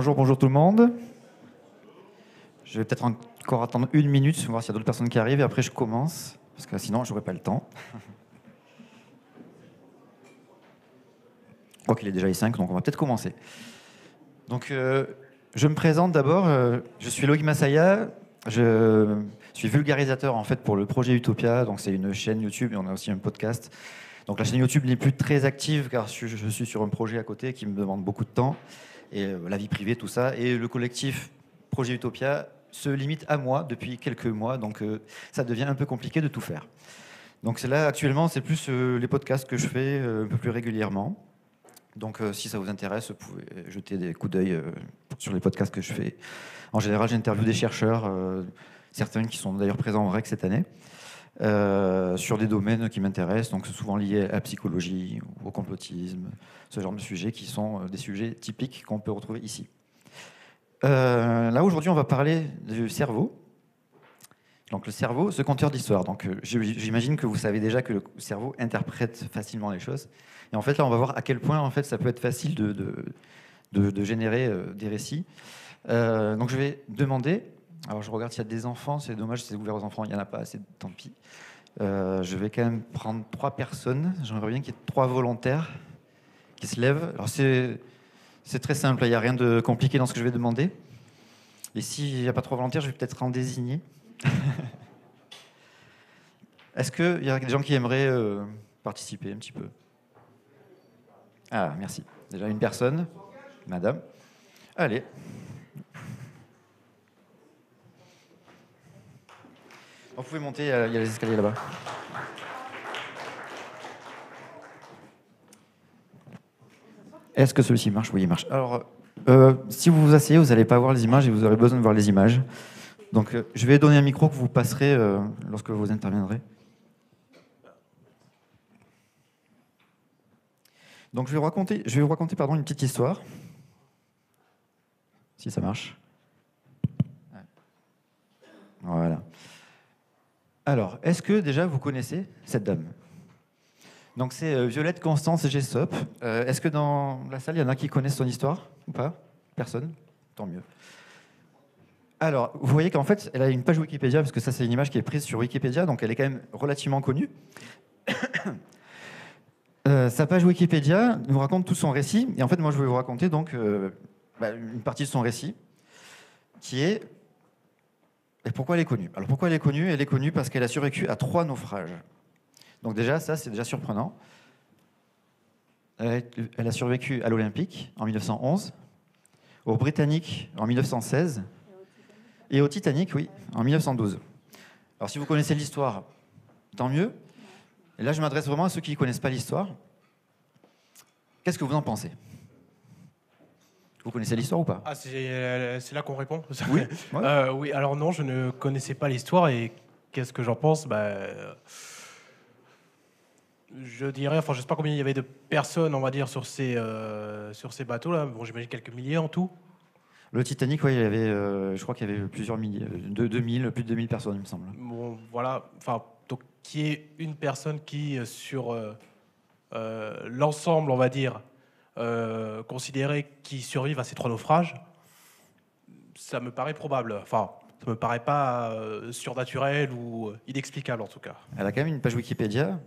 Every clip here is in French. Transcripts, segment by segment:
Bonjour tout le monde. Je vais peut-être encore attendre 1 minute, voir s'il y a d'autres personnes qui arrivent, et après je commence, parce que sinon je n'aurai pas le temps. Je crois qu'il est déjà les 5, donc on va peut-être commencer. Donc, je me présente d'abord, je suis Loïc Massaya, je suis vulgarisateur en fait pour le projet Utopia, donc c'est une chaîne YouTube et on a aussi un podcast. Donc la chaîne YouTube n'est plus très active car je suis sur un projet à côté qui me demande beaucoup de temps, et la vie privée, tout ça, et le collectif Projet Utopia se limite à moi depuis quelques mois, donc ça devient un peu compliqué de tout faire. Donc c'est là, actuellement, c'est plus les podcasts que je fais un peu plus régulièrement. Donc si ça vous intéresse, vous pouvez jeter des coups d'œil sur les podcasts que je fais. En général, j'interviewe des chercheurs, certains qui sont d'ailleurs présents au REC cette année, sur des domaines qui m'intéressent, donc souvent liés à la psychologie, au complotisme, ce genre de sujets qui sont des sujets typiques qu'on peut retrouver ici. Là, aujourd'hui, on va parler du cerveau. Donc le cerveau, ce compteur d'histoire. Donc j'imagine que vous savez déjà que le cerveau interprète facilement les choses. Et en fait, là, on va voir à quel point en fait, ça peut être facile de générer des récits. Donc je vais demander... Alors je regarde s'il y a des enfants, c'est dommage, c'est ouvert aux enfants, il n'y en a pas assez, tant pis. Je vais quand même prendre 3 personnes. J'aimerais bien qu'il y ait 3 volontaires qui se lèvent. Alors c'est très simple, il n'y a rien de compliqué dans ce que je vais demander. Et s'il n'y a pas 3 volontaires, je vais peut-être en désigner. Est-ce qu'il y a des gens qui aimeraient participer un petit peu? Ah, merci. Déjà une personne, madame. Allez. Vous pouvez monter, il y a les escaliers là-bas. Est-ce que celui-ci marche? Oui, il marche. Alors, si vous vous asseyez, vous n'allez pas voir les images et vous aurez besoin de voir les images. Donc, je vais donner un micro que vous passerez lorsque vous interviendrez. Donc, je vais vous raconter une petite histoire. Si ça marche. Voilà. Alors, est-ce que déjà vous connaissez cette dame? Donc, c'est Violette Constance Jessop. Est-ce que dans la salle, il y en a qui connaissent son histoire ou pas? Personne? Tant mieux. Alors, vous voyez qu'en fait, elle a une page Wikipédia, parce que ça, c'est une image qui est prise sur Wikipédia, donc elle est quand même relativement connue. Sa page Wikipédia nous raconte tout son récit, et en fait, moi, je vais vous raconter donc une partie de son récit, qui est... Et pourquoi elle est connue? Alors, pourquoi elle est connue? Elle est connue parce qu'elle a survécu à 3 naufrages. Donc déjà, ça, c'est déjà surprenant. Elle a survécu à l'Olympique en 1911, au Britannique en 1916, et au Titanic, oui, en 1912. Alors, si vous connaissez l'histoire, tant mieux. Et là, je m'adresse vraiment à ceux qui ne connaissent pas l'histoire. Qu'est-ce que vous en pensez? Vous connaissez l'histoire ou pas? Ah, c'est là qu'on répond? Oui. Ouais. Oui, alors non, je ne connaissais pas l'histoire, et qu'est-ce que j'en pense? Je dirais, enfin, je sais pas combien il y avait de personnes, on va dire, sur ces bateaux-là. Bon, j'imagine quelques milliers en tout. Le Titanic, oui, il y avait, je crois qu'il y avait plusieurs milliers, plus de 2000 personnes, il me semble. Bon, voilà. Enfin, donc, qui est une personne qui, sur l'ensemble, on va dire, considérer qui survivent à ces 3 naufrages, ça me paraît probable. Enfin, ça me paraît pas surnaturel ou inexplicable, en tout cas. Elle a quand même une page Wikipédia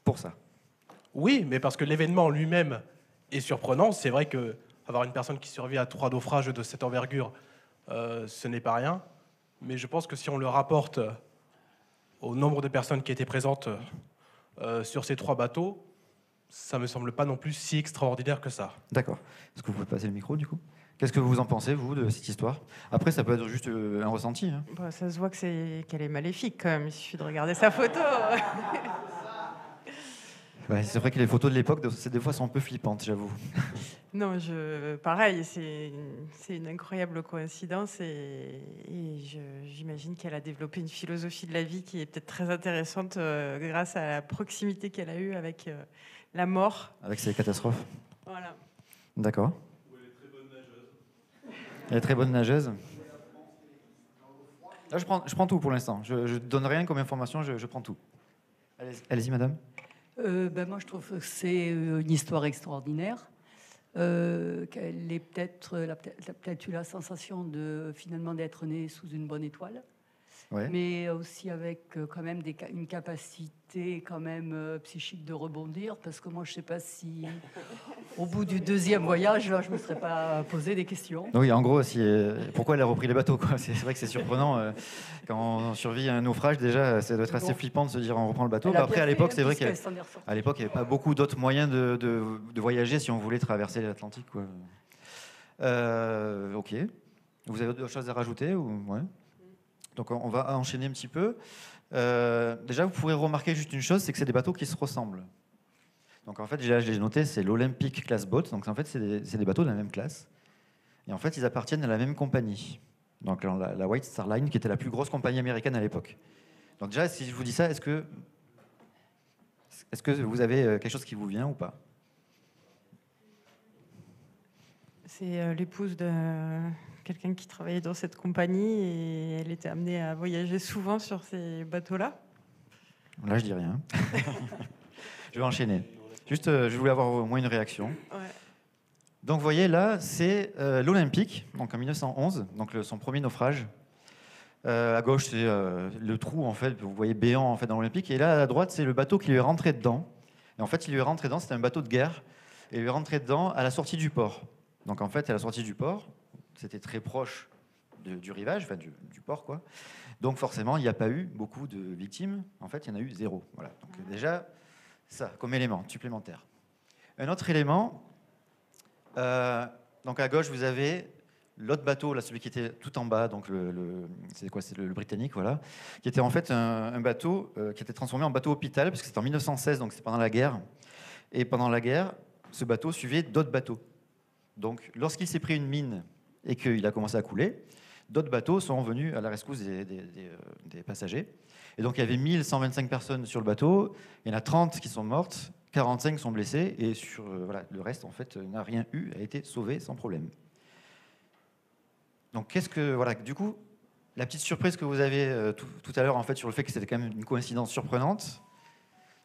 pour ça. Oui, mais parce que l'événement lui-même est surprenant. C'est vrai que avoir une personne qui survit à 3 naufrages de cette envergure, ce n'est pas rien. Mais je pense que si on le rapporte au nombre de personnes qui étaient présentes sur ces 3 bateaux, ça me semble pas non plus si extraordinaire que ça. D'accord. Est-ce que vous pouvez passer le micro, du coup? Qu'est-ce que vous en pensez, vous, de cette histoire? Après, ça peut être juste un ressenti. Hein. Bah, ça se voit qu'elle est maléfique, quand même. Il suffit de regarder sa photo. Ouais, c'est vrai que les photos de l'époque, des fois, sont un peu flippantes, j'avoue. Non, pareil, c'est une incroyable coïncidence, et j'imagine qu'elle a développé une philosophie de la vie qui est peut-être très intéressante grâce à la proximité qu'elle a eue avec la mort. Avec ces catastrophes. Voilà. D'accord. Elle est très bonne nageuse. Là, je prends tout pour l'instant. Je ne donne rien comme information, je prends tout. Allez-y, madame. Moi, je trouve que c'est une histoire extraordinaire. qu'elle ait peut-être eu la sensation finalement d'être née sous une bonne étoile. Ouais. Mais aussi avec quand même une capacité quand même psychique de rebondir, parce que moi je sais pas si au bout du deuxième voyage là, je me serais pas posé des questions. Oui, en gros, pourquoi elle a repris les bateaux, quoi. C'est vrai que c'est surprenant quand on survit à un naufrage. Déjà, ça doit être assez flippant de se dire on reprend le bateau. Après, à l'époque, c'est vrai qu'à l'époque, il n'y avait pas beaucoup d'autres moyens de voyager si on voulait traverser l'Atlantique, quoi. Ok. Vous avez d'autres choses à rajouter ou... Ouais. Donc on va enchaîner un petit peu. Déjà, vous pourrez remarquer juste une chose, c'est que c'est des bateaux qui se ressemblent. Donc en fait, je l'ai noté, c'est l'Olympic Class Boat. Donc en fait, c'est des bateaux de la même classe. Et en fait, ils appartiennent à la même compagnie. Donc la White Star Line, qui était la plus grosse compagnie américaine à l'époque. Donc déjà, si je vous dis ça, est-ce que vous avez quelque chose qui vous vient ou pas? C'est l'épouse de quelqu'un qui travaillait dans cette compagnie et elle était amenée à voyager souvent sur ces bateaux-là. Là, je dis rien. Je vais enchaîner. Juste, je voulais avoir au moins une réaction. Ouais. Donc, vous voyez, là, c'est l'Olympique, donc en 1911, donc son premier naufrage. À gauche, c'est le trou, en fait, vous voyez béant en fait, dans l'Olympique. Et là, à droite, c'est le bateau qui lui est rentré dedans. Et en fait, il lui est rentré dedans, c'était un bateau de guerre. Et il lui est rentré dedans à la sortie du port. Donc, en fait, à la sortie du port, c'était très proche du rivage, enfin du port, quoi. Donc, forcément, il n'y a pas eu beaucoup de victimes. En fait, il y en a eu 0. Voilà. Donc, déjà, ça, comme élément supplémentaire. Un autre élément, donc à gauche, vous avez l'autre bateau, là, celui qui était tout en bas, donc c'est quoi, c'est le Britannique, voilà, qui était en fait un bateau qui était transformé en bateau hôpital, parce que c'était en 1916, donc c'était pendant la guerre. Et pendant la guerre, ce bateau suivait d'autres bateaux. Donc, lorsqu'il s'est pris une mine et qu'il a commencé à couler, d'autres bateaux sont venus à la rescousse des passagers. Et donc, il y avait 1125 personnes sur le bateau. Il y en a 30 qui sont mortes, 45 sont blessés. Et voilà, le reste, en fait, n'a rien eu, a été sauvé sans problème. Donc, voilà, du coup, la petite surprise que vous avez tout à l'heure, en fait, sur le fait que c'était quand même une coïncidence surprenante.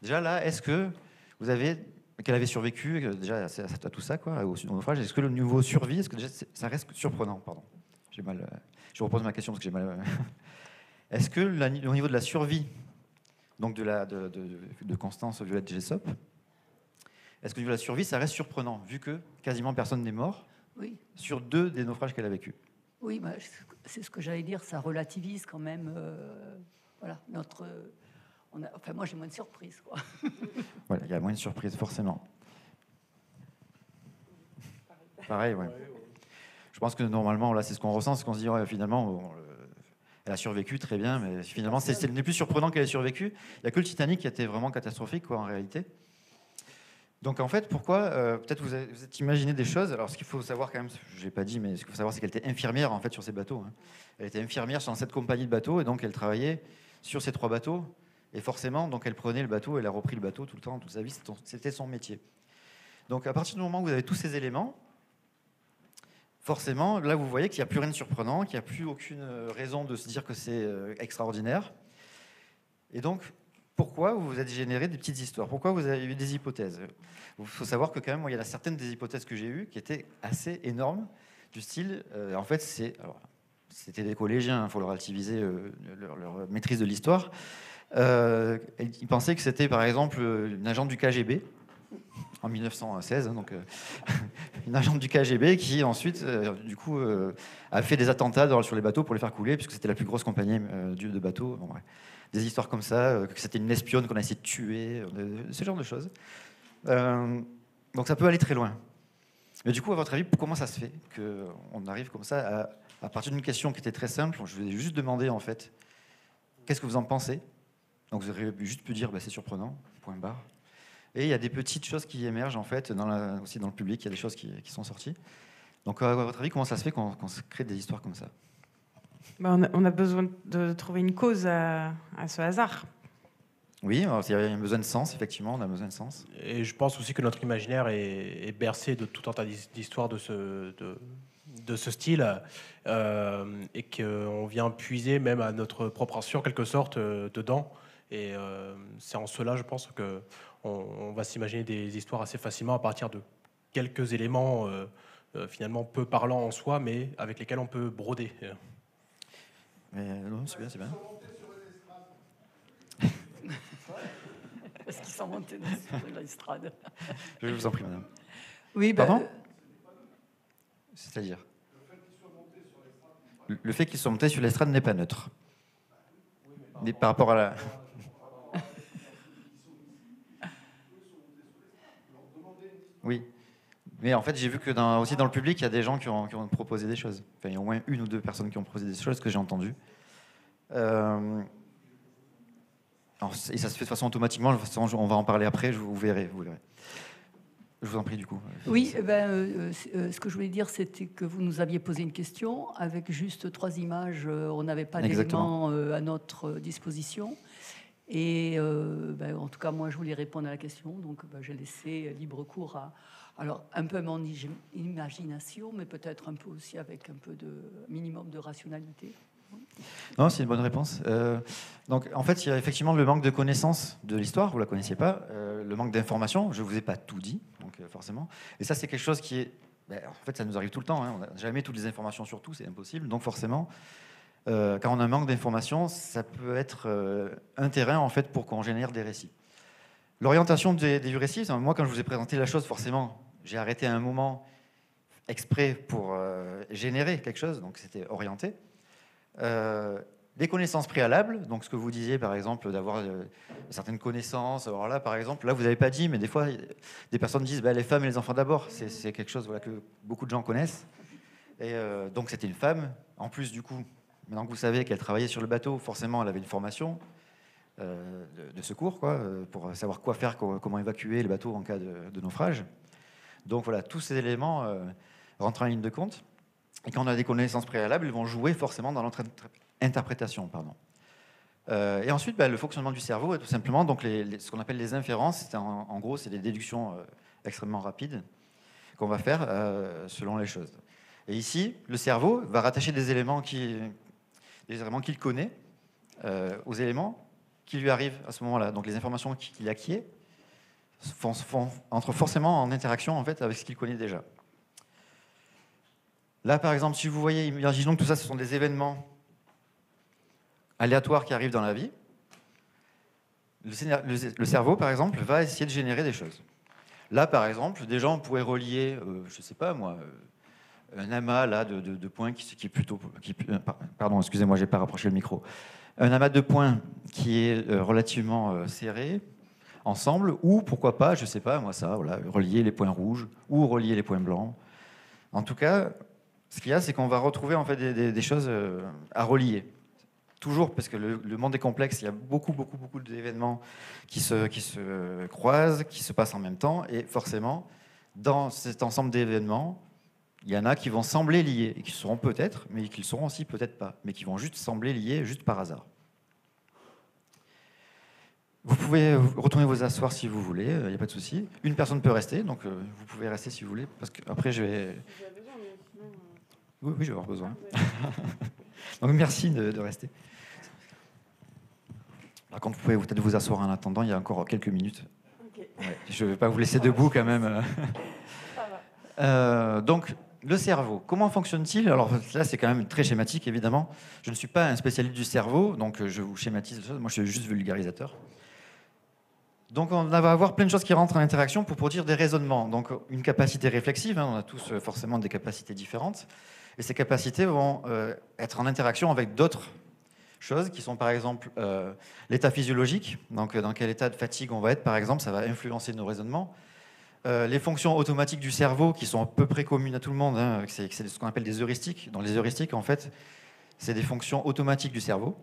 Déjà, là, est-ce que vous avez... qu'elle avait survécu, déjà, à tout ça, quoi, au naufrage. Est-ce que le niveau survie, est-ce que déjà, ça reste surprenant, pardon. J'ai mal... je repose ma question parce que j'ai mal... Est-ce que au niveau de la survie, donc de Constance Violette Jessop, est-ce que au niveau de la survie, ça reste surprenant, vu que quasiment personne n'est mort oui. Sur 2 des naufrages qu'elle a vécu? Oui, bah, c'est ce que j'allais dire, ça relativise quand même voilà, enfin, moi, j'ai moins de surprises, quoi. Voilà, il y a moins de surprises, forcément. Pareil, ouais. Je pense que normalement, là, c'est ce qu'on ressent, c'est qu'on se dit, ouais, finalement, elle a survécu, très bien, mais finalement, ce n'est plus surprenant qu'elle ait survécu. Il n'y a que le Titanic qui a été vraiment catastrophique, quoi, en réalité. Donc, en fait, pourquoi peut-être vous êtes imaginé des choses. Alors, ce qu'il faut savoir quand même, je ne l'ai pas dit, mais ce qu'il faut savoir, c'est qu'elle était infirmière, en fait, sur ces bateaux. Hein. Elle était infirmière dans cette compagnie de bateaux, et donc elle travaillait sur ces 3 bateaux. Et forcément, donc elle prenait le bateau, elle a repris le bateau tout le temps, toute sa vie, c'était son métier. Donc à partir du moment où vous avez tous ces éléments, forcément, là vous voyez qu'il n'y a plus rien de surprenant, qu'il n'y a plus aucune raison de se dire que c'est extraordinaire. Et donc, pourquoi vous vous êtes généré des petites histoires? Pourquoi vous avez eu des hypothèses? Il faut savoir que quand même, il y en a certaines des hypothèses que j'ai eues qui étaient assez énormes, du style, en fait, c'était des collégiens, il faut leur relativiser leur maîtrise de l'histoire. Il pensait que c'était par exemple une agente du KGB en 1916, hein, donc une agente du KGB qui ensuite du coup a fait des attentats sur les bateaux pour les faire couler puisque c'était la plus grosse compagnie de bateaux. Bon, ouais. Des histoires comme ça, que c'était une espionne qu'on a essayé de tuer, ce genre de choses. Donc ça peut aller très loin. Mais du coup, à votre avis, comment ça se fait qu'on arrive comme ça à partir d'une question qui était très simple? Je vous ai juste demandé en fait, qu'est-ce que vous en pensez? Donc vous auriez juste pu dire c'est surprenant, point barre. Et il y a des petites choses qui émergent en fait aussi dans le public, il y a des choses qui sont sorties. Donc à votre avis, comment ça se fait qu'on se crée des histoires comme ça? On a besoin de trouver une cause à ce hasard. Oui, il y a un besoin de sens, effectivement, on a besoin de sens. Et je pense aussi que notre imaginaire est bercé de tout un tas d'histoires de ce style et qu'on vient puiser même à notre propre insu en quelque sorte dedans. Et c'est en cela, je pense, qu'on va s'imaginer des histoires assez facilement à partir d'eux. quelques éléments finalement peu parlants en soi, mais avec lesquels on peut broder. Mais non, c'est bien, c'est bien. Parce qu'ils sont montés sur l'estrade. Je vous en prie, madame. Oui, ben, Pardon ? C'est-à-dire ? Le fait qu'ils soient montés sur l'estrade n'est pas neutre. Mais par rapport à la... Oui. Mais en fait, j'ai vu que aussi dans le public, il y a des gens qui ont proposé des choses. Enfin, il y a au moins une ou deux personnes qui ont proposé des choses que j'ai entendues. Et ça se fait de façon automatiquement. De toute façon, on va en parler après, vous verrez. Je vous en prie, du coup. oui, ce que je voulais dire, c'était que vous nous aviez posé une question avec juste 3 images. On n'avait pas d'éléments à notre disposition. Et en tout cas, moi, je voulais répondre à la question. Donc, j'ai laissé libre cours à... Alors, un peu mon imagination, mais peut-être un peu aussi avec un peu de minimum de rationalité. Non, c'est une bonne réponse. Donc, en fait, il y a effectivement le manque de connaissance de l'histoire, vous ne la connaissiez pas, le manque d'information, je ne vous ai pas tout dit, donc forcément. Et ça, c'est quelque chose qui est... en fait, ça nous arrive tout le temps, hein. On n'a jamais toutes les informations sur tout, c'est impossible. Donc, forcément, quand on a un manque d'information, ça peut être un terrain, en fait, pour qu'on génère des récits. L'orientation du récit, moi, quand je vous ai présenté la chose, forcément, j'ai arrêté à un moment exprès pour générer quelque chose, donc c'était orienté. Des connaissances préalables, donc ce que vous disiez par exemple d'avoir certaines connaissances. Alors là par exemple, là vous n'avez pas dit, mais des fois des personnes disent les femmes et les enfants d'abord, c'est quelque chose que beaucoup de gens connaissent. Et donc c'était une femme, en plus du coup, maintenant que vous savez qu'elle travaillait sur le bateau, forcément elle avait une formation de secours, pour savoir quoi faire, comment évacuer le bateau en cas de naufrage. Donc voilà, tous ces éléments rentrent en ligne de compte. Et quand on a des connaissances préalables, ils vont jouer forcément dans notre interprétation. Et ensuite, le fonctionnement du cerveau est tout simplement donc ce qu'on appelle les inférences. En gros, c'est des déductions extrêmement rapides qu'on va faire selon les choses. Et ici, le cerveau va rattacher des éléments qu'il connaît aux éléments qui lui arrivent à ce moment-là. Donc les informations qu'il acquiert entrent forcément en interaction en fait, avec ce qu'il connaît déjà. Là, par exemple, si vous voyez, imaginons que tout ça, ce sont des événements aléatoires qui arrivent dans la vie. Le cerveau, par exemple, va essayer de générer des choses. Là, par exemple, des gens pourraient relier, je ne sais pas moi, un amas là, de points qui est plutôt... pardon, excusez-moi, je n'ai pas rapproché le micro. Un amas de points qui est relativement serré, ensemble, ou pourquoi pas, je ne sais pas, moi ça, voilà, relier les points rouges ou relier les points blancs. En tout cas... Ce qu'il y a, c'est qu'on va retrouver en fait des choses à relier. Toujours, parce que le monde est complexe, il y a beaucoup d'événements qui se croisent, qui se passent en même temps, et forcément, dans cet ensemble d'événements, il y en a qui vont sembler liés, et qui seront peut-être, mais qui le seront aussi peut-être pas, mais qui vont juste sembler liés, juste par hasard. Vous pouvez retourner vous asseoir si vous voulez, il n'y a pas de souci. Une personne peut rester, donc vous pouvez rester si vous voulez, parce qu'après je vais... Oui, je vais avoir besoin. Donc merci de rester. Par contre, vous pouvez peut-être vous asseoir en attendant, il y a encore quelques minutes. Okay. Ouais, je ne vais pas vous laisser debout quand même. Donc, le cerveau, comment fonctionne-t-il? Alors là, c'est quand même très schématique, évidemment. Je ne suis pas un spécialiste du cerveau, donc je vous schématise les choses. Moi, je suis juste vulgarisateur. Donc, on va avoir plein de choses qui rentrent en interaction pour produire des raisonnements. Donc, une capacité réflexive, on a tous forcément des capacités différentes. Et ces capacités vont être en interaction avec d'autres choses qui sont par exemple l'état physiologique, donc dans quel état de fatigue on va être par exemple, ça va influencer nos raisonnements. Les fonctions automatiques du cerveau qui sont à peu près communes à tout le monde, hein, c'est ce qu'on appelle des heuristiques. Dans les heuristiques, en fait, c'est des fonctions automatiques du cerveau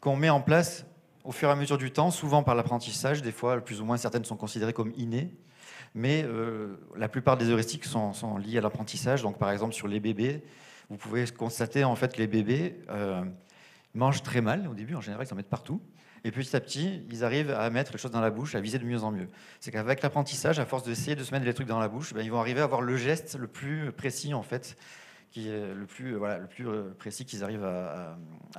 qu'on met en place au fur et à mesure du temps, souvent par l'apprentissage, des fois plus ou moins certaines sont considérées comme innées. Mais la plupart des heuristiques sont liées à l'apprentissage. Donc, par exemple, sur les bébés, vous pouvez constater en fait que les bébés mangent très mal au début. En général, ils en mettent partout. Et petit à petit, ils arrivent à mettre les choses dans la bouche, à viser de mieux en mieux. C'est qu'avec l'apprentissage, à force d'essayer de se mettre les trucs dans la bouche, ils vont arriver à avoir le geste le plus précis, en fait, qui est le plus précis qu'ils arrivent à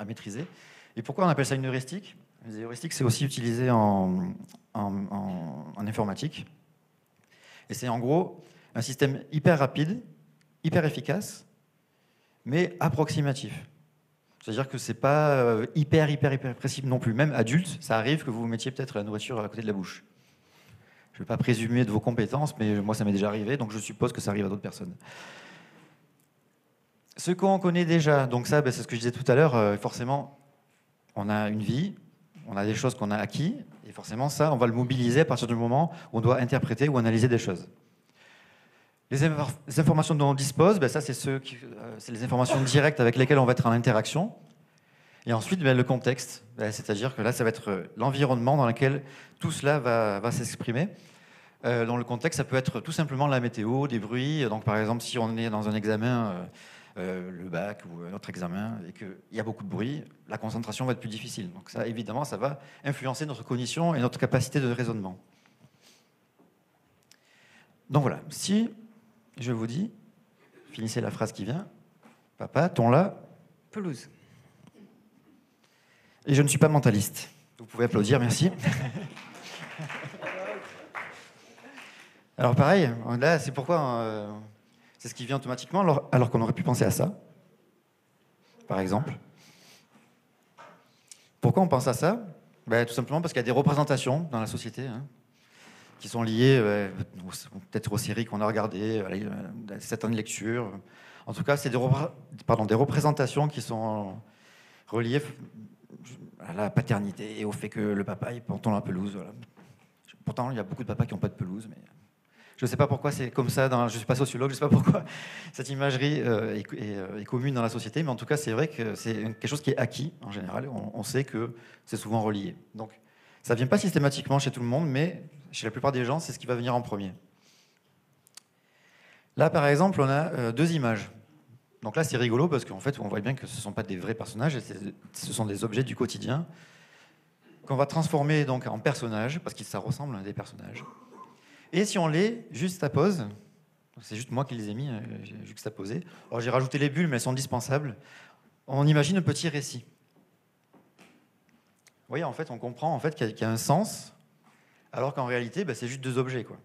maîtriser. Et pourquoi on appelle ça une heuristique? Les heuristiques, c'est aussi utilisé en informatique. Et c'est en gros un système hyper rapide, hyper efficace, mais approximatif. C'est-à-dire que ce n'est pas hyper précis non plus. Même adulte, ça arrive que vous vous mettiez peut-être la nourriture à côté de la bouche. Je ne vais pas présumer de vos compétences, mais moi, ça m'est déjà arrivé, donc je suppose que ça arrive à d'autres personnes. Ce qu'on connaît déjà, donc ça, c'est ce que je disais tout à l'heure, forcément, on a une vie, on a des choses qu'on a acquis, et forcément, ça, on va le mobiliser à partir du moment où on doit interpréter ou analyser des choses. Les informations dont on dispose, ça, c'est les informations directes avec lesquelles on va être en interaction. Et ensuite, le contexte, c'est-à-dire que là, ça va être l'environnement dans lequel tout cela va s'exprimer. Dans le contexte, ça peut être tout simplement la météo, des bruits. Donc, par exemple, si on est dans un examen, le bac ou un autre examen, et qu'il y a beaucoup de bruit, la concentration va être plus difficile. Donc ça, évidemment, ça va influencer notre cognition et notre capacité de raisonnement. Donc voilà, si je vous dis, finissez la phrase qui vient, papa, ton là, Pelouse. Et je ne suis pas mentaliste. Vous pouvez applaudir, merci. Alors pareil, là, c'est pourquoi c'est ce qui vient automatiquement, alors qu'on aurait pu penser à ça, par exemple. Pourquoi on pense à ça ? Tout simplement parce qu'il y a des représentations dans la société qui sont liées peut-être aux séries qu'on a regardées, à certaines lectures. En tout cas, c'est des représentations qui sont reliées à la paternité et au fait que le papa il porte la pelouse. Voilà. Pourtant, il y a beaucoup de papas qui n'ont pas de pelouse, mais je ne sais pas pourquoi c'est comme ça. Je ne suis pas sociologue, je ne sais pas pourquoi cette imagerie est commune dans la société, mais en tout cas, c'est vrai que c'est quelque chose qui est acquis en général. On sait que c'est souvent relié. Donc, ça ne vient pas systématiquement chez tout le monde, mais chez la plupart des gens, c'est ce qui va venir en premier. Là, par exemple, on a deux images. Donc là, c'est rigolo parce qu'en fait, on voit bien que ce ne sont pas des vrais personnages, ce sont des objets du quotidien qu'on va transformer donc en personnages, parce que ça ressemble à des personnages. Et si on les juxtapose, c'est juste moi qui les ai mis juxtaposés. Alors j'ai rajouté les bulles, mais elles sont indispensables. On imagine un petit récit. Vous voyez, en fait, on comprend en fait, qu'il y a un sens, alors qu'en réalité, c'est juste deux objets, quoi.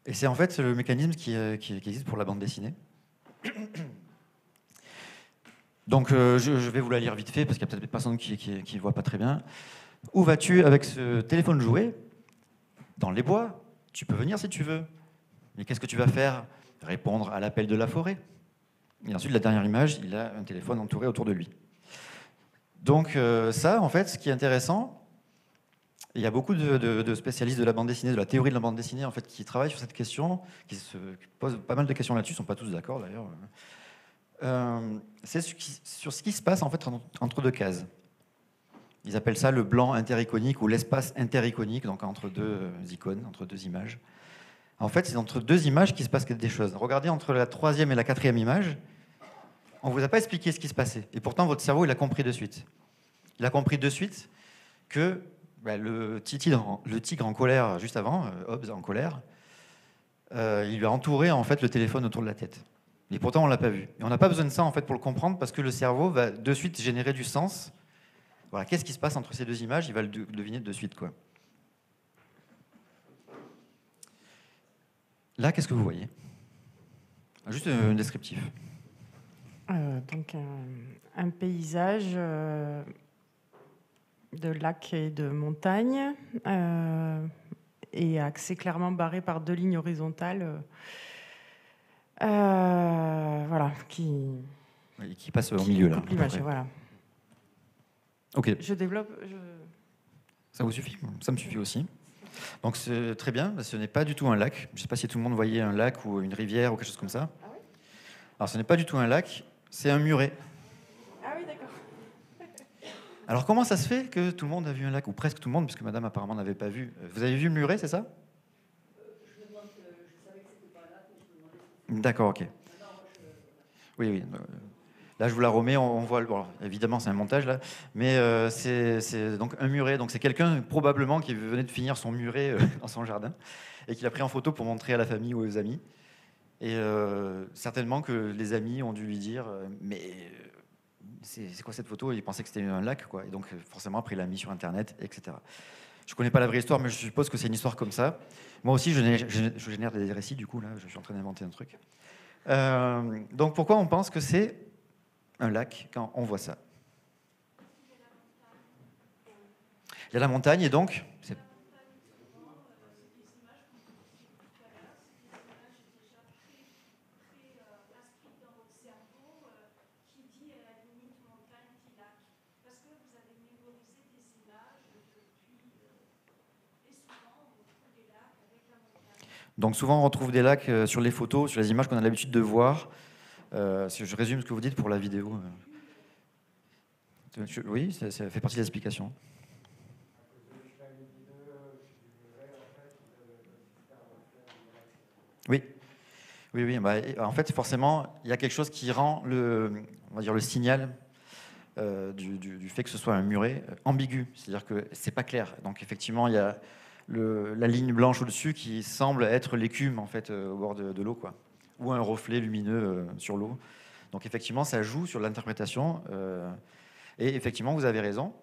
Et c'est en fait le mécanisme qui existe pour la bande dessinée. Donc je vais vous la lire vite fait, parce qu'il y a peut-être des personnes qui ne voient pas très bien. Où vas-tu avec ce téléphone jouet ? Dans les bois, tu peux venir si tu veux. Mais qu'est-ce que tu vas faire ? Répondre à l'appel de la forêt. Et ensuite, la dernière image, il a un téléphone entouré autour de lui. Donc ça, en fait, ce qui est intéressant, il y a beaucoup de spécialistes de la bande dessinée, de la théorie de la bande dessinée, en fait, qui travaillent sur cette question, qui posent pas mal de questions là-dessus, ils ne sont pas tous d'accord d'ailleurs. C'est sur ce qui se passe en fait entre deux cases. Ils appellent ça le blanc intericonique ou l'espace intericonique, donc entre deux icônes, entre deux images. En fait, c'est entre deux images qu'il se passe des choses. Regardez entre la troisième et la quatrième image, on ne vous a pas expliqué ce qui se passait. Et pourtant, votre cerveau, il a compris de suite. Il a compris de suite que le tigre en colère, juste avant, Hobbes en colère, il lui a entouré en fait, le téléphone autour de la tête. Et pourtant, on ne l'a pas vu. Et on n'a pas besoin de ça en fait, pour le comprendre, parce que le cerveau va de suite générer du sens. Voilà, qu'est-ce qui se passe entre ces deux images ? Il va le deviner de suite, quoi. Là, qu'est-ce que vous voyez ? Juste un descriptif. Donc un paysage de lacs et de montagnes et axé clairement barré par deux lignes horizontales voilà, qui passe au milieu là. Voilà. Ok. Je développe. Ça vous suffit ? Ça me suffit aussi. Donc c'est très bien, ce n'est pas du tout un lac. Je ne sais pas si tout le monde voyait un lac ou une rivière ou quelque chose comme ça. Ah oui ? Alors ce n'est pas du tout un lac, c'est un muret. Ah oui, d'accord. Alors comment ça se fait que tout le monde a vu un lac, ou presque tout le monde, puisque madame apparemment n'avait pas vu. Vous avez vu le muret, c'est ça ? Je me demande, je savais que c'était pas un lac, mais je me demandais si c'était... D'accord, ok. Oui. Là, je vous la remets, on voit... Bon, évidemment, c'est un montage, là, mais c'est donc un muret. Donc c'est quelqu'un, probablement, qui venait de finir son muret dans son jardin, et qui l'a pris en photo pour montrer à la famille ou aux amis. Et certainement que les amis ont dû lui dire mais c'est quoi cette photo ? Il pensait que c'était un lac, quoi. Et donc forcément après il l'a mis sur internet, etc. Je ne connais pas la vraie histoire, mais je suppose que c'est une histoire comme ça. Moi aussi, je génère des récits, du coup, là, je suis en train d'inventer un truc. Donc, pourquoi on pense que c'est un lac quand on voit ça? Il y a la montagne, et donc... Donc souvent on retrouve des lacs sur les photos, sur les images qu'on a l'habitude de voir. Si je résume ce que vous dites pour la vidéo. Oui, ça fait partie de l'explication. Oui, oui. Bah, en fait, forcément, il y a quelque chose qui rend on va dire le signal du fait que ce soit un muret ambigu. C'est-à-dire que c'est pas clair. Donc effectivement, il y a la ligne blanche au-dessus qui semble être l'écume en fait au bord de l'eau, quoi, ou un reflet lumineux sur l'eau. Donc effectivement, ça joue sur l'interprétation. Et effectivement, vous avez raison.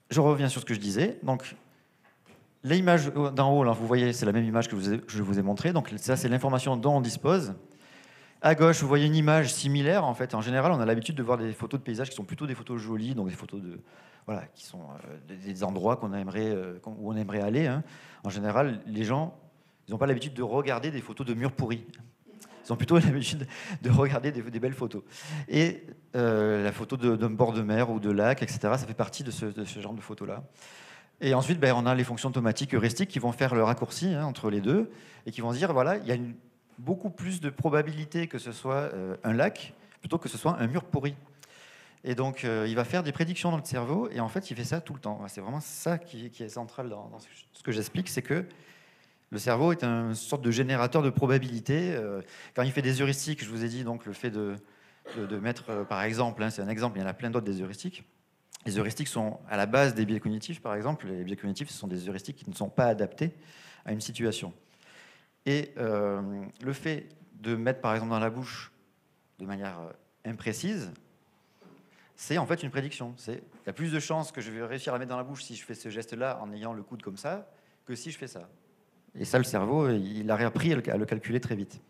Je reviens sur ce que je disais. Donc, l'image d'en haut, là, vous voyez, c'est la même image que je vous ai montrée. Donc ça, c'est l'information dont on dispose. À gauche, vous voyez une image similaire. En fait, en général, on a l'habitude de voir des photos de paysages qui sont plutôt des photos jolies, donc des photos qui sont des endroits où on aimerait aller. Hein. En général, les gens, ils n'ont pas l'habitude de regarder des photos de murs pourris. Ils ont plutôt l'habitude de regarder des belles photos. Et la photo d'un bord de mer ou de lac, etc., ça fait partie de ce genre de photos-là. Et ensuite, on a les fonctions automatiques heuristiques qui vont faire le raccourci entre les deux et qui vont se dire, voilà, il y a beaucoup plus de probabilité que ce soit un lac plutôt que ce soit un mur pourri. Et donc, il va faire des prédictions dans le cerveau, et en fait, il fait ça tout le temps. C'est vraiment ça qui est central dans ce que j'explique, c'est que le cerveau est une sorte de générateur de probabilités. Quand il fait des heuristiques, je vous ai dit donc le fait de mettre, par exemple, c'est un exemple, il y en a plein d'autres des heuristiques. Les heuristiques sont à la base des biais cognitifs, par exemple. Les biais cognitifs, ce sont des heuristiques qui ne sont pas adaptés à une situation. Et le fait de mettre, par exemple, dans la bouche de manière imprécise, c'est en fait une prédiction. Il y a plus de chances que je vais réussir à mettre dans la bouche si je fais ce geste-là en ayant le coude comme ça, que si je fais ça. Et ça, le cerveau, il a réappris à le calculer très vite.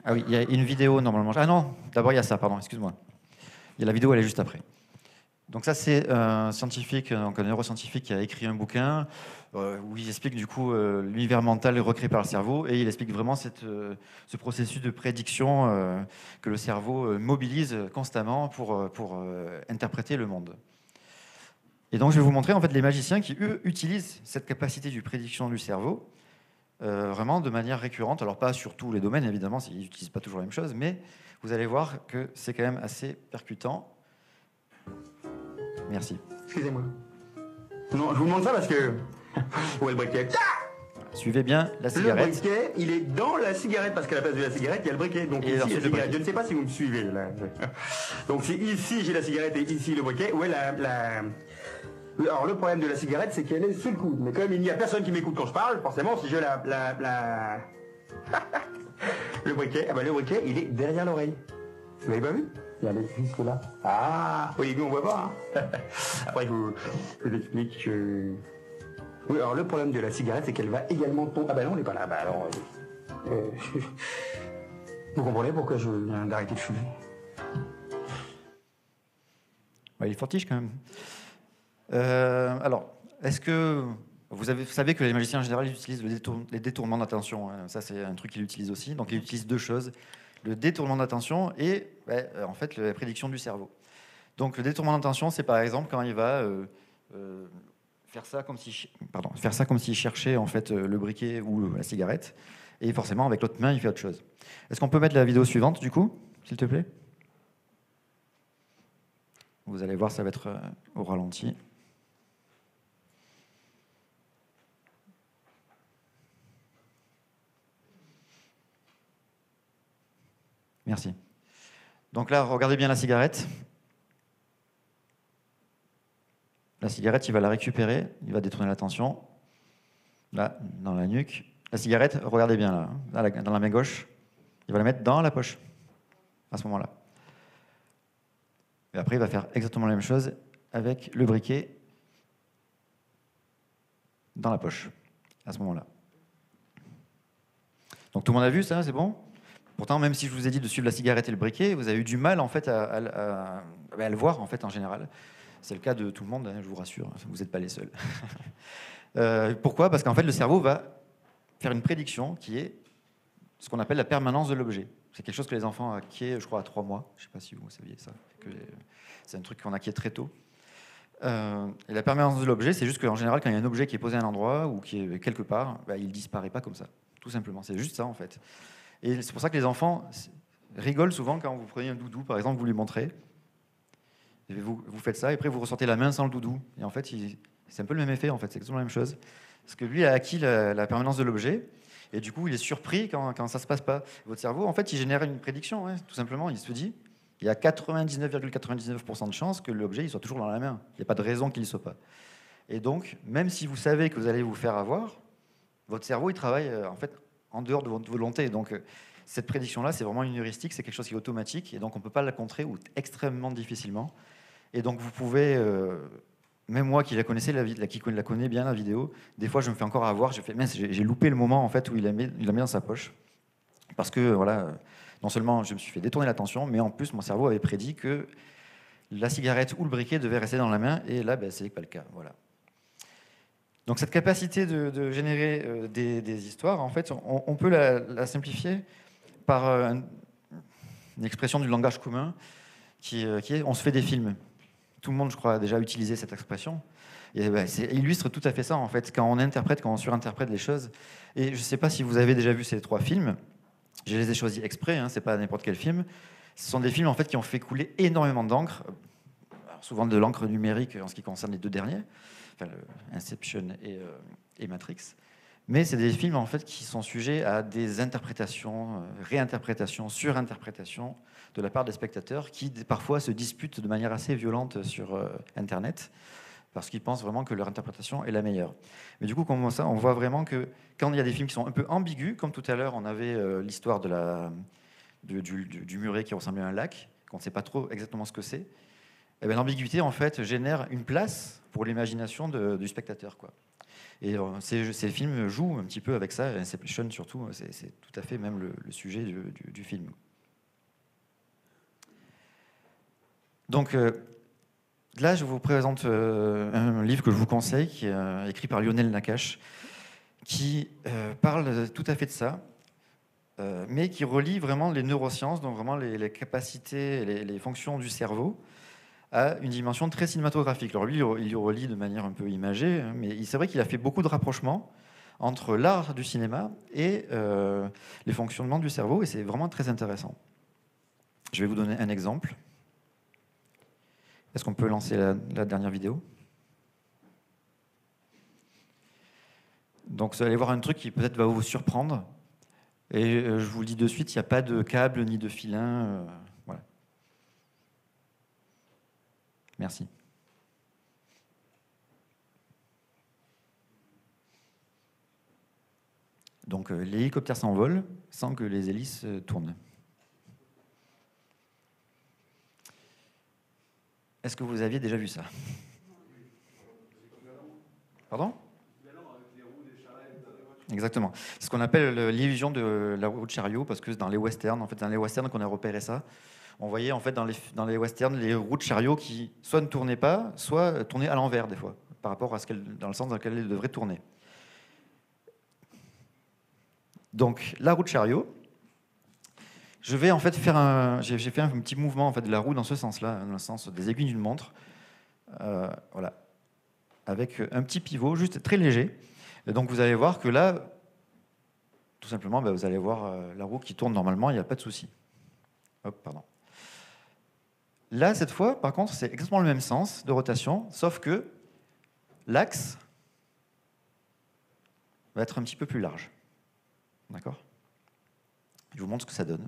Ah oui, il y a une vidéo normalement. Ah non, d'abord il y a ça, pardon, excuse-moi. Il y a la vidéo, elle est juste après. Donc ça, c'est un scientifique, donc un neuroscientifique qui a écrit un bouquin où il explique du coup l'univers mental recréé par le cerveau, et il explique vraiment ce processus de prédiction que le cerveau mobilise constamment pour interpréter le monde. Et donc je vais vous montrer en fait les magiciens qui, eux, utilisent cette capacité de prédiction du cerveau vraiment de manière récurrente. Alors pas sur tous les domaines, évidemment, ils n'utilisent pas toujours la même chose, mais vous allez voir que c'est quand même assez percutant. Merci. Excusez-moi. Non, je vous demande ça parce que... Où est le briquet? Suivez bien la cigarette. Le briquet, il est dans la cigarette, parce qu'à la place de la cigarette, il y a le briquet. Donc ici, la cigarette. Je ne sais pas si vous me suivez, là. Donc si ici, j'ai la cigarette et ici, le briquet, où est Alors le problème de la cigarette, c'est qu'elle est sous le coude. Mais comme il n'y a personne qui m'écoute quand je parle, forcément, si je le briquet, le briquet, il est derrière l'oreille. Vous l'avez pas vu? Regardez, jusque là. Ah, au début, on voit pas. Hein. Après, je vous explique que... Oui, alors le problème de la cigarette, c'est qu'elle va également tomber... Ah bah non, on n'est pas là. Bah alors... Vous comprenez pourquoi je viens d'arrêter de fumer? Ouais, il est fortiche quand même. Alors, est-ce que vous savez que les magiciens en général utilisent les détournements d'attention, hein. Ça, c'est un truc qu'ils utilisent aussi. Donc, ils utilisent deux choses, le détournement d'attention et en fait la prédiction du cerveau. Donc, le détournement d'attention, c'est par exemple quand il va faire ça comme s'il cherchait en fait le briquet ou la cigarette, et forcément avec l'autre main, il fait autre chose. Est-ce qu'on peut mettre la vidéo suivante du coup, s'il te plaît? Vous allez voir, ça va être au ralenti. Merci. Donc là, regardez bien la cigarette. La cigarette, il va la récupérer, il va détourner l'attention. Là, dans la nuque. La cigarette, regardez bien là, dans la main gauche. Il va la mettre dans la poche, à ce moment-là. Et après, il va faire exactement la même chose avec le briquet dans la poche, à ce moment-là. Donc tout le monde a vu ça, c'est bon? Pourtant, même si je vous ai dit de suivre la cigarette et le briquet, vous avez eu du mal en fait à le voir en fait en général. C'est le cas de tout le monde, hein, je vous rassure, vous n'êtes pas les seuls. Pourquoi? Parce qu'en fait, le cerveau va faire une prédiction qui est ce qu'on appelle la permanence de l'objet. C'est quelque chose que les enfants acquièrent, je crois, à 3 mois. Je ne sais pas si vous saviez ça. C'est un truc qu'on acquiert très tôt. Et la permanence de l'objet, c'est juste qu'en général, quand il y a un objet qui est posé à un endroit ou qui est quelque part, il ne disparaît pas comme ça. Tout simplement. C'est juste ça, en fait. Et c'est pour ça que les enfants rigolent souvent quand vous prenez un doudou, par exemple, vous lui montrez. Et vous faites ça, et après, vous ressortez la main sans le doudou. Et en fait, c'est un peu le même effet, en fait. C'est exactement la même chose. Parce que lui a acquis la permanence de l'objet. Et du coup, il est surpris quand ça ne se passe pas. Votre cerveau, en fait, il génère une prédiction, hein, tout simplement. Il se dit, il y a 99,99% de chances que l'objet il soit toujours dans la main. Il n'y a pas de raison qu'il ne soit pas. Et donc, même si vous savez que vous allez vous faire avoir, votre cerveau, il travaille en fait en dehors de votre volonté. Donc, cette prédiction-là, c'est vraiment une heuristique, c'est quelque chose qui est automatique. Et donc, on ne peut pas la contrer ou extrêmement difficilement. Et donc, vous pouvez... même moi qui la connaissais, qui la connais bien la vidéo, des fois je me fais encore avoir, j'ai loupé le moment en fait où il l'a mis dans sa poche. Parce que voilà, non seulement je me suis fait détourner l'attention, mais en plus mon cerveau avait prédit que la cigarette ou le briquet devait rester dans la main, et là c'est pas le cas. Voilà. Donc cette capacité de générer des histoires, en fait, on peut la simplifier par une expression du langage commun qui est on se fait des films. Tout le monde, je crois, a déjà utilisé cette expression. Et ça illustre tout à fait ça, en fait, quand on surinterprète les choses. Et je ne sais pas si vous avez déjà vu ces 3 films. Je les ai choisis exprès, hein, ce n'est pas n'importe quel film. Ce sont des films, en fait, qui ont fait couler énormément d'encre, souvent de l'encre numérique en ce qui concerne les 2 derniers, enfin, Inception et Matrix. Mais c'est des films, en fait, qui sont sujets à des interprétations, réinterprétations, surinterprétations, de la part des spectateurs qui parfois se disputent de manière assez violente sur Internet parce qu'ils pensent vraiment que leur interprétation est la meilleure. Mais du coup, comme ça, on voit vraiment que quand il y a des films qui sont un peu ambigus, comme tout à l'heure, on avait l'histoire du muret qui ressemblait à un lac, qu'on ne sait pas trop exactement ce que c'est, et bien, l'ambiguïté, en fait, génère une place pour l'imagination du spectateur, quoi. Et ces films jouent un petit peu avec ça, Inception surtout, c'est tout à fait même le sujet du film. Donc là, je vous présente un livre que je vous conseille, qui est écrit par Lionel Nakache, qui parle tout à fait de ça, mais qui relie vraiment les neurosciences, donc vraiment les capacités, les fonctions du cerveau, à une dimension très cinématographique. Alors lui, il y relie de manière un peu imagée, hein, mais c'est vrai qu'il a fait beaucoup de rapprochements entre l'art du cinéma et les fonctionnements du cerveau, et c'est vraiment très intéressant. Je vais vous donner un exemple. Est-ce qu'on peut lancer la dernière vidéo? Donc vous allez voir un truc qui peut-être va vous surprendre. Et je vous le dis de suite, il n'y a pas de câble ni de filin. Voilà. Merci. Donc l'hélicoptère s'envole sans que les hélices tournent. Est-ce que vous aviez déjà vu ça? Pardon? Exactement. C'est ce qu'on appelle l'illusion de la roue de chariot, parce que dans les westerns, en fait, dans les westerns qu'on a repéré ça, on voyait en fait dans les westerns les roues de chariot qui soit ne tournaient pas, soit tournaient à l'envers des fois, par rapport à dans le sens dans lequel elles devraient tourner. Donc la roue de chariot, je vais en fait j'ai fait un petit mouvement en fait de la roue dans ce sens-là, dans le sens des aiguilles d'une montre, voilà, avec un petit pivot juste très léger. Et donc vous allez voir que là, tout simplement, vous allez voir la roue qui tourne normalement, il n'y a pas de souci. Hop, pardon. Là, cette fois, par contre, c'est exactement le même sens de rotation, sauf que l'axe va être un petit peu plus large. D'accord? Je vous montre ce que ça donne.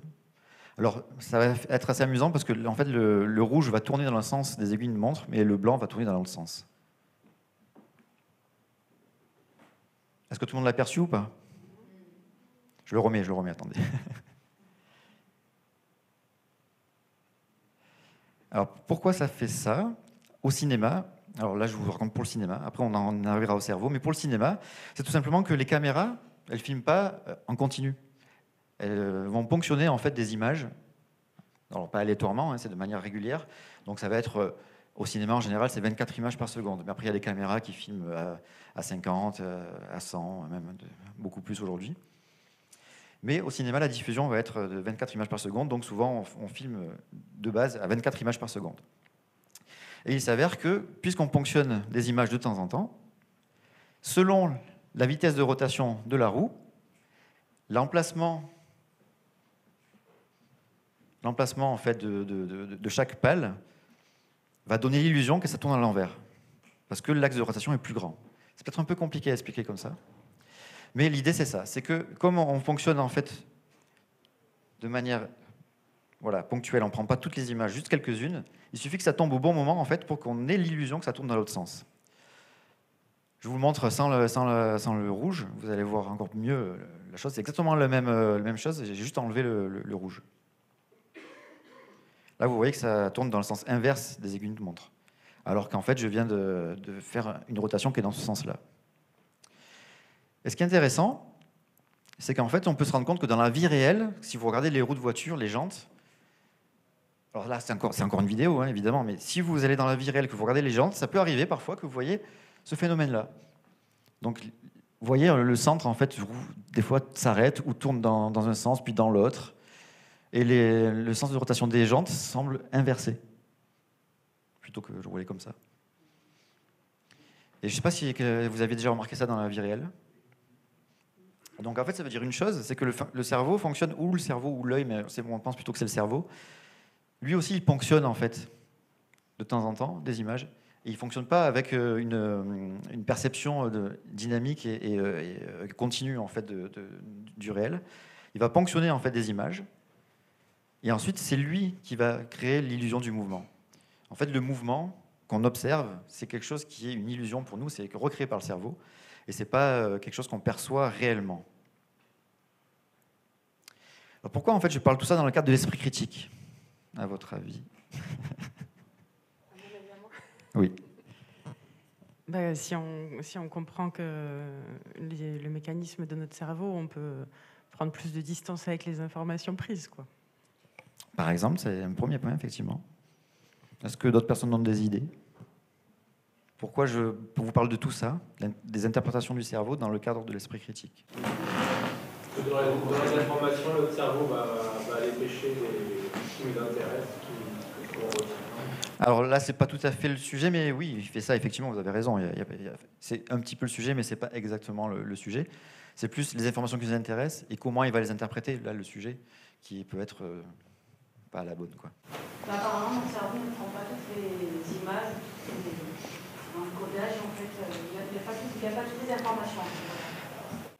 Alors, ça va être assez amusant parce que en fait, le rouge va tourner dans le sens des aiguilles de montre, mais le blanc va tourner dans l'autre sens. Est-ce que tout le monde l'a perçu ou pas? Je le remets, attendez. Alors, pourquoi ça fait ça au cinéma? Alors là, je vous raconte pour le cinéma. Après, on en arrivera au cerveau. Mais pour le cinéma, c'est tout simplement que les caméras, elles ne filment pas en continu. Elles vont ponctionner en fait des images. Alors, pas aléatoirement, hein, c'est de manière régulière. Donc, ça va être, au cinéma, en général, c'est 24 images par seconde. Mais après, il y a des caméras qui filment à 50, à 100, même beaucoup plus aujourd'hui. Mais au cinéma, la diffusion va être de 24 images par seconde. Donc, souvent, on filme de base à 24 images par seconde. Et il s'avère que, puisqu'on ponctionne des images de temps en temps, selon la vitesse de rotation de la roue, l'emplacement en fait de chaque pale va donner l'illusion que ça tourne à l'envers, parce que l'axe de rotation est plus grand. C'est peut-être un peu compliqué à expliquer comme ça, mais l'idée c'est ça, c'est que comme on fonctionne en fait de manière ponctuelle, on ne prend pas toutes les images, juste quelques-unes, il suffit que ça tombe au bon moment en fait pour qu'on ait l'illusion que ça tourne dans l'autre sens. Je vous le montre sans le rouge, vous allez voir encore mieux la chose. C'est exactement la même chose, j'ai juste enlevé le rouge. Là, vous voyez que ça tourne dans le sens inverse des aiguilles de montre. Alors qu'en fait, je viens de faire une rotation qui est dans ce sens-là. Et ce qui est intéressant, c'est qu'en fait, on peut se rendre compte que dans la vie réelle, si vous regardez les roues de voiture, les jantes, alors là, c'est encore une vidéo, hein, évidemment, mais si vous allez dans la vie réelle, que vous regardez les jantes, ça peut arriver parfois que vous voyez ce phénomène-là. Donc, vous voyez, le centre, en fait, des fois, s'arrête ou tourne dans un sens, puis dans l'autre. Et le sens de rotation des jantes semble inversé, plutôt que je roulais comme ça. Et je ne sais pas si vous avez déjà remarqué ça dans la vie réelle. Donc en fait, ça veut dire une chose, c'est que le cerveau fonctionne, ou le cerveau ou l'œil, mais on pense plutôt que c'est le cerveau. Lui aussi, il ponctionne en fait, de temps en temps, des images. Et il ne fonctionne pas avec une perception dynamique et continue en fait, du réel. Il va ponctionner en fait des images. Et ensuite, c'est lui qui va créer l'illusion du mouvement. En fait, le mouvement qu'on observe, c'est quelque chose qui est une illusion pour nous, c'est recréé par le cerveau, et ce n'est pas quelque chose qu'on perçoit réellement. Alors pourquoi, en fait, je parle tout ça dans le cadre de l'esprit critique, à votre avis? Oui. Si on comprend que le mécanisme de notre cerveau, on peut prendre plus de distance avec les informations prises, quoi. Par exemple, c'est un premier point, effectivement. Est-ce que d'autres personnes ont des idées? Pourquoi je vous parle de tout ça, des interprétations du cerveau dans le cadre de l'esprit critique? Dans les informations, notre cerveau va aller pêcher des signes d'intérêt qu'on retient. Alors là, c'est pas tout à fait le sujet, mais oui, il fait ça, effectivement, vous avez raison. C'est un petit peu le sujet, mais c'est pas exactement le sujet. C'est plus les informations qui nous intéressent et comment il va les interpréter, là, le sujet, qui peut être... pas à la bonne, quoi. Apparemment, mon cerveau ne prend pas toutes les images, dans le codage, en fait, il n'y a pas toutes les informations.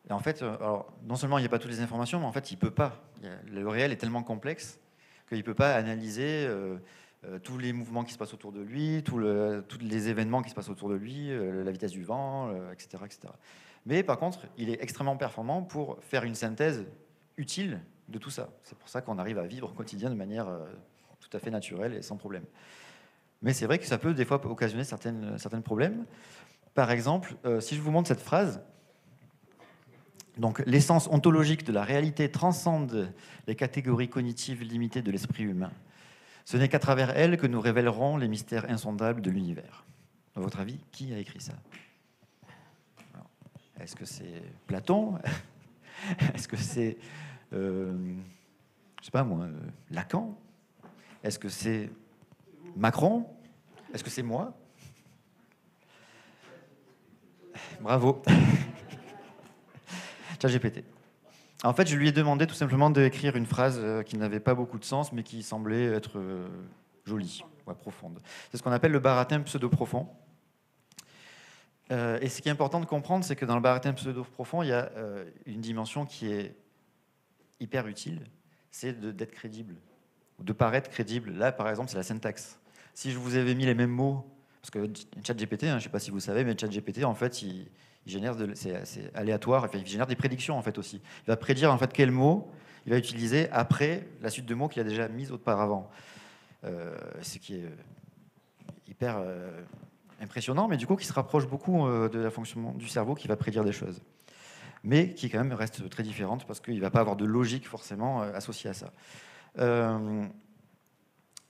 Et en fait, alors, non seulement il n'y a pas toutes les informations, mais en fait, il ne peut pas. Le réel est tellement complexe qu'il ne peut pas analyser tous les mouvements qui se passent autour de lui, tous les événements qui se passent autour de lui, la vitesse du vent, etc., etc. Mais par contre, il est extrêmement performant pour faire une synthèse utile de tout ça. C'est pour ça qu'on arrive à vivre au quotidien de manière tout à fait naturelle et sans problème. Mais c'est vrai que ça peut des fois occasionner certains problèmes. Par exemple, si je vous montre cette phrase, donc l'essence ontologique de la réalité transcende les catégories cognitives limitées de l'esprit humain. Ce n'est qu'à travers elle que nous révélerons les mystères insondables de l'univers. À votre avis, qui a écrit ça? Alors, est-ce que c'est Platon? Est-ce que c'est je sais pas moi, Lacan? Est-ce que c'est Macron? Est-ce que c'est moi? Bravo. ChatGPT. En fait, je lui ai demandé tout simplement d'écrire une phrase qui n'avait pas beaucoup de sens, mais qui semblait être jolie, profonde. C'est ce qu'on appelle le baratin pseudo-profond. Et ce qui est important de comprendre, c'est que dans le baratin pseudo-profond, il y a une dimension qui est hyper utile, c'est d'être crédible, ou de paraître crédible. Là, par exemple, c'est la syntaxe. Si je vous avais mis les mêmes mots, parce que ChatGPT, je ne sais pas si vous savez, mais ChatGPT, en fait, il génère c'est aléatoire, enfin, il génère des prédictions, en fait, aussi. Il va prédire, en fait, quel mot il va utiliser après la suite de mots qu'il a déjà mis auparavant. ce qui est hyper impressionnant, mais du coup qui se rapproche beaucoup de la fonction du cerveau qui va prédire des choses, mais qui quand même reste très différente parce qu'il ne va pas avoir de logique forcément associée à ça.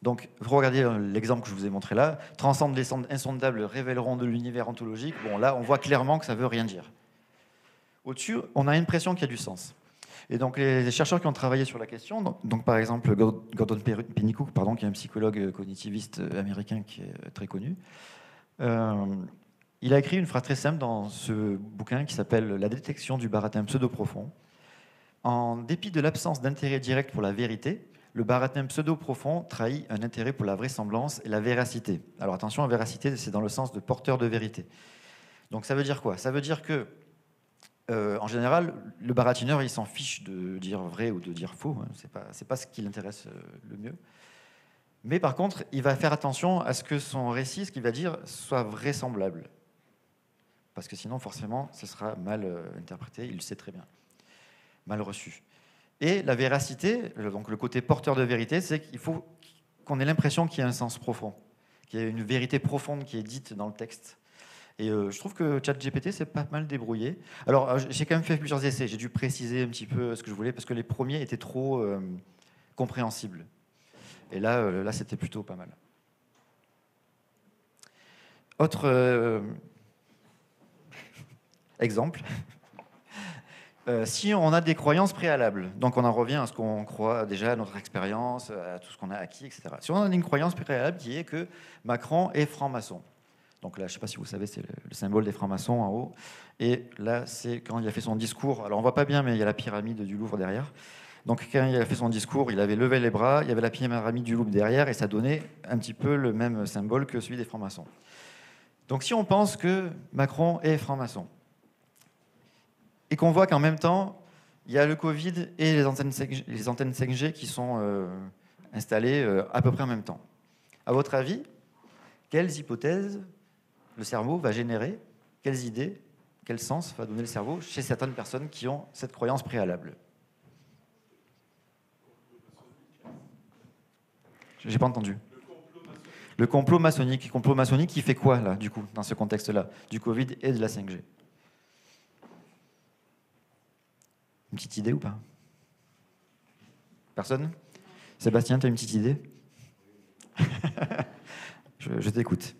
Donc, vous regardez l'exemple que je vous ai montré là, transcende les insondables révéleront de l'univers ontologique. Bon, là, on voit clairement que ça ne veut rien dire. Au-dessus, on a une impression qu'il y a du sens. Et donc, les chercheurs qui ont travaillé sur la question, donc par exemple Gordon Pennycook, qui est un psychologue cognitiviste américain qui est très connu, il a écrit une phrase très simple dans ce bouquin qui s'appelle « La détection du baratin pseudo-profond ». En dépit de l'absence d'intérêt direct pour la vérité, le baratin pseudo-profond trahit un intérêt pour la vraisemblance et la véracité. Alors attention, la véracité, c'est dans le sens de porteur de vérité. Donc ça veut dire quoi ? Ça veut dire que, en général, le baratineur, il s'en fiche de dire vrai ou de dire faux. Hein. C'est pas ce qui l'intéresse le mieux. Mais par contre, il va faire attention à ce que son récit, ce qu'il va dire, soit vraisemblable. Parce que sinon, forcément, ce sera mal interprété, il le sait très bien. Mal reçu. Et la véracité, donc le côté porteur de vérité, c'est qu'il faut qu'on ait l'impression qu'il y a un sens profond, qu'il y a une vérité profonde qui est dite dans le texte. Et je trouve que ChatGPT s'est pas mal débrouillé. Alors, j'ai quand même fait plusieurs essais, j'ai dû préciser un petit peu ce que je voulais, parce que les premiers étaient trop compréhensibles. Et là, c'était plutôt pas mal. Autre exemple. Si on a des croyances préalables, donc on en revient à ce qu'on croit déjà, à notre expérience, à tout ce qu'on a acquis, etc. Si on a une croyance préalable qui est que Macron est franc-maçon, donc là, je ne sais pas si vous savez, c'est le symbole des francs-maçons en haut, et là, c'est quand il a fait son discours, alors on ne voit pas bien, mais il y a la pyramide du Louvre derrière. Donc quand il a fait son discours, il avait levé les bras, il y avait la pyramide du Louvre derrière, et ça donnait un petit peu le même symbole que celui des francs-maçons. Donc si on pense que Macron est franc-maçon, et qu'on voit qu'en même temps, il y a le Covid et les antennes 5G qui sont installées à peu près en même temps. À votre avis, quelles hypothèses le cerveau va générer, quelles idées, quel sens va donner le cerveau chez certaines personnes qui ont cette croyance préalable ? J'ai pas entendu. Le complot maçonnique. Le complot maçonnique qui fait quoi, là, du coup, dans ce contexte-là, du Covid et de la 5G ? Une petite idée ou pas ? Personne ? Sébastien, tu as une petite idée ? Je t'écoute.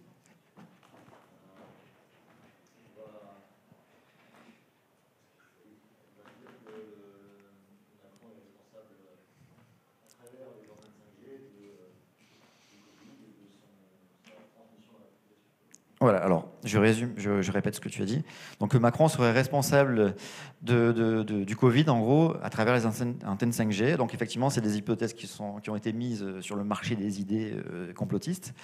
Voilà, alors je résume, je répète ce que tu as dit. Donc Macron serait responsable du Covid, en gros, à travers les antennes 5G. Donc effectivement, c'est des hypothèses qui ont été mises sur le marché des idées complotistes.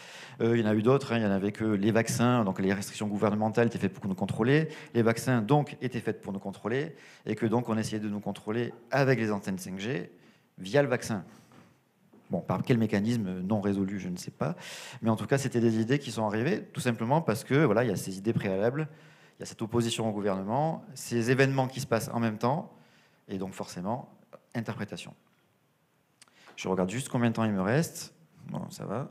Il y en a eu d'autres, hein. Il y en avait que les vaccins, donc les restrictions gouvernementales étaient faites pour nous contrôler. Les vaccins, donc, étaient faits pour nous contrôler. Et que donc, on essayait de nous contrôler avec les antennes 5G via le vaccin. Bon, par quel mécanisme non résolu, je ne sais pas. Mais en tout cas, c'était des idées qui sont arrivées tout simplement parce que voilà, il y a ces idées préalables, il y a cette opposition au gouvernement, ces événements qui se passent en même temps, et donc forcément, interprétation. Je regarde juste combien de temps il me reste. Bon, ça va.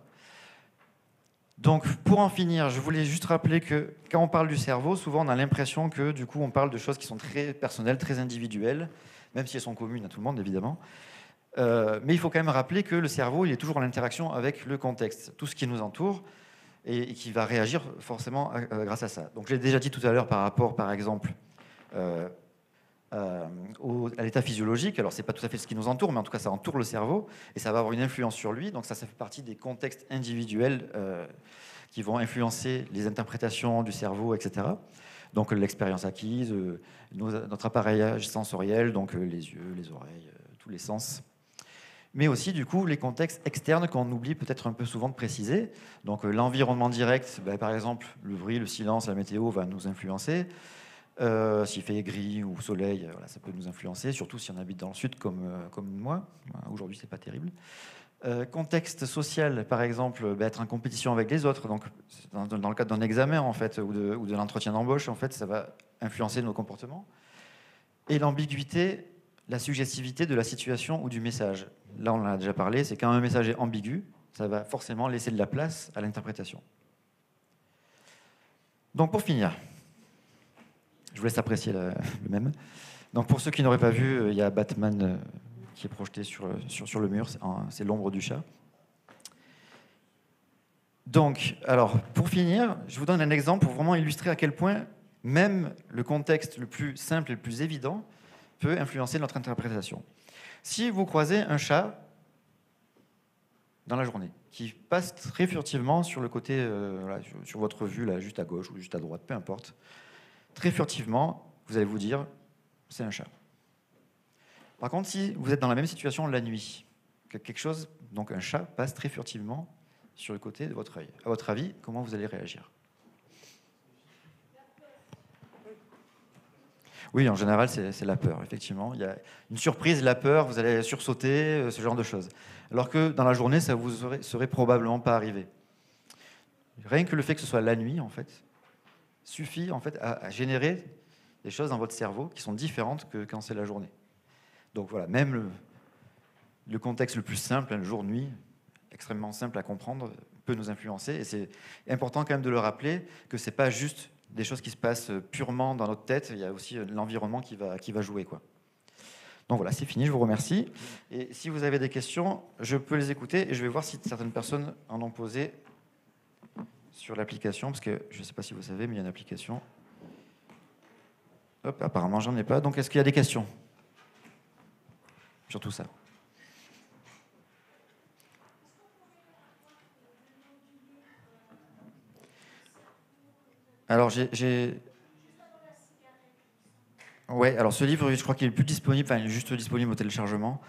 Donc, pour en finir, je voulais juste rappeler que quand on parle du cerveau, souvent on a l'impression que du coup, on parle de choses qui sont très personnelles, très individuelles, même si elles sont communes à tout le monde, évidemment. Mais il faut quand même rappeler que le cerveau, il est toujours en interaction avec le contexte, tout ce qui nous entoure, et qui va réagir forcément grâce à ça. Donc, je l'ai déjà dit tout à l'heure par rapport, par exemple, à l'état physiologique. Alors, c'est pas tout à fait ce qui nous entoure, mais en tout cas, ça entoure le cerveau, et ça va avoir une influence sur lui. Donc, ça fait partie des contextes individuels qui vont influencer les interprétations du cerveau, etc. Donc, l'expérience acquise, notre appareillage sensoriel, donc les yeux, les oreilles, tous les sens. Mais aussi, du coup, les contextes externes qu'on oublie peut-être un peu souvent de préciser. Donc, l'environnement direct, par exemple, le bruit, le silence, la météo va nous influencer. S'il fait gris ou soleil, voilà, ça peut nous influencer, surtout si on habite dans le sud comme moi. Aujourd'hui, c'est pas terrible. Contexte social, par exemple, être en compétition avec les autres. Donc, dans le cadre d'un examen, en fait, ou de l'entretien d'embauche, en fait, ça va influencer nos comportements. Et l'ambiguïté, la suggestivité de la situation ou du message. Là, on en a déjà parlé, c'est quand un message est ambigu, ça va forcément laisser de la place à l'interprétation. Donc pour finir, je vous laisse apprécier le même. Donc pour ceux qui n'auraient pas vu, il y a Batman qui est projeté sur le mur, c'est l'ombre du chat. Donc, alors, pour finir, je vous donne un exemple pour vraiment illustrer à quel point même le contexte le plus simple et le plus évident peut influencer notre interprétation. Si vous croisez un chat dans la journée, qui passe très furtivement sur le côté, sur votre vue, là, juste à gauche ou juste à droite, peu importe, très furtivement, vous allez vous dire, c'est un chat. Par contre, si vous êtes dans la même situation la nuit, que quelque chose, donc un chat, passe très furtivement sur le côté de votre œil, à votre avis, comment vous allez réagir ? Oui, en général, c'est la peur, effectivement. Il y a une surprise, la peur, vous allez sursauter, ce genre de choses. Alors que dans la journée, ça vous serait probablement pas arrivé. Rien que le fait que ce soit la nuit, en fait, suffit en fait, à générer des choses dans votre cerveau qui sont différentes que quand c'est la journée. Donc voilà, même le contexte le plus simple, le jour-nuit, extrêmement simple à comprendre, peut nous influencer. Et c'est important quand même de le rappeler que ce n'est pas juste des choses qui se passent purement dans notre tête, il y a aussi l'environnement qui va jouer, quoi. Donc voilà, c'est fini, je vous remercie. Et si vous avez des questions, je peux les écouter et je vais voir si certaines personnes en ont posé sur l'application, parce que je ne sais pas si vous savez, mais il y a une application. Hop, apparemment, j'en ai pas. Donc, est-ce qu'il y a des questions sur tout ça? Alors, ouais, alors ce livre, je crois qu'il est plus disponible, enfin, il est juste disponible au téléchargement.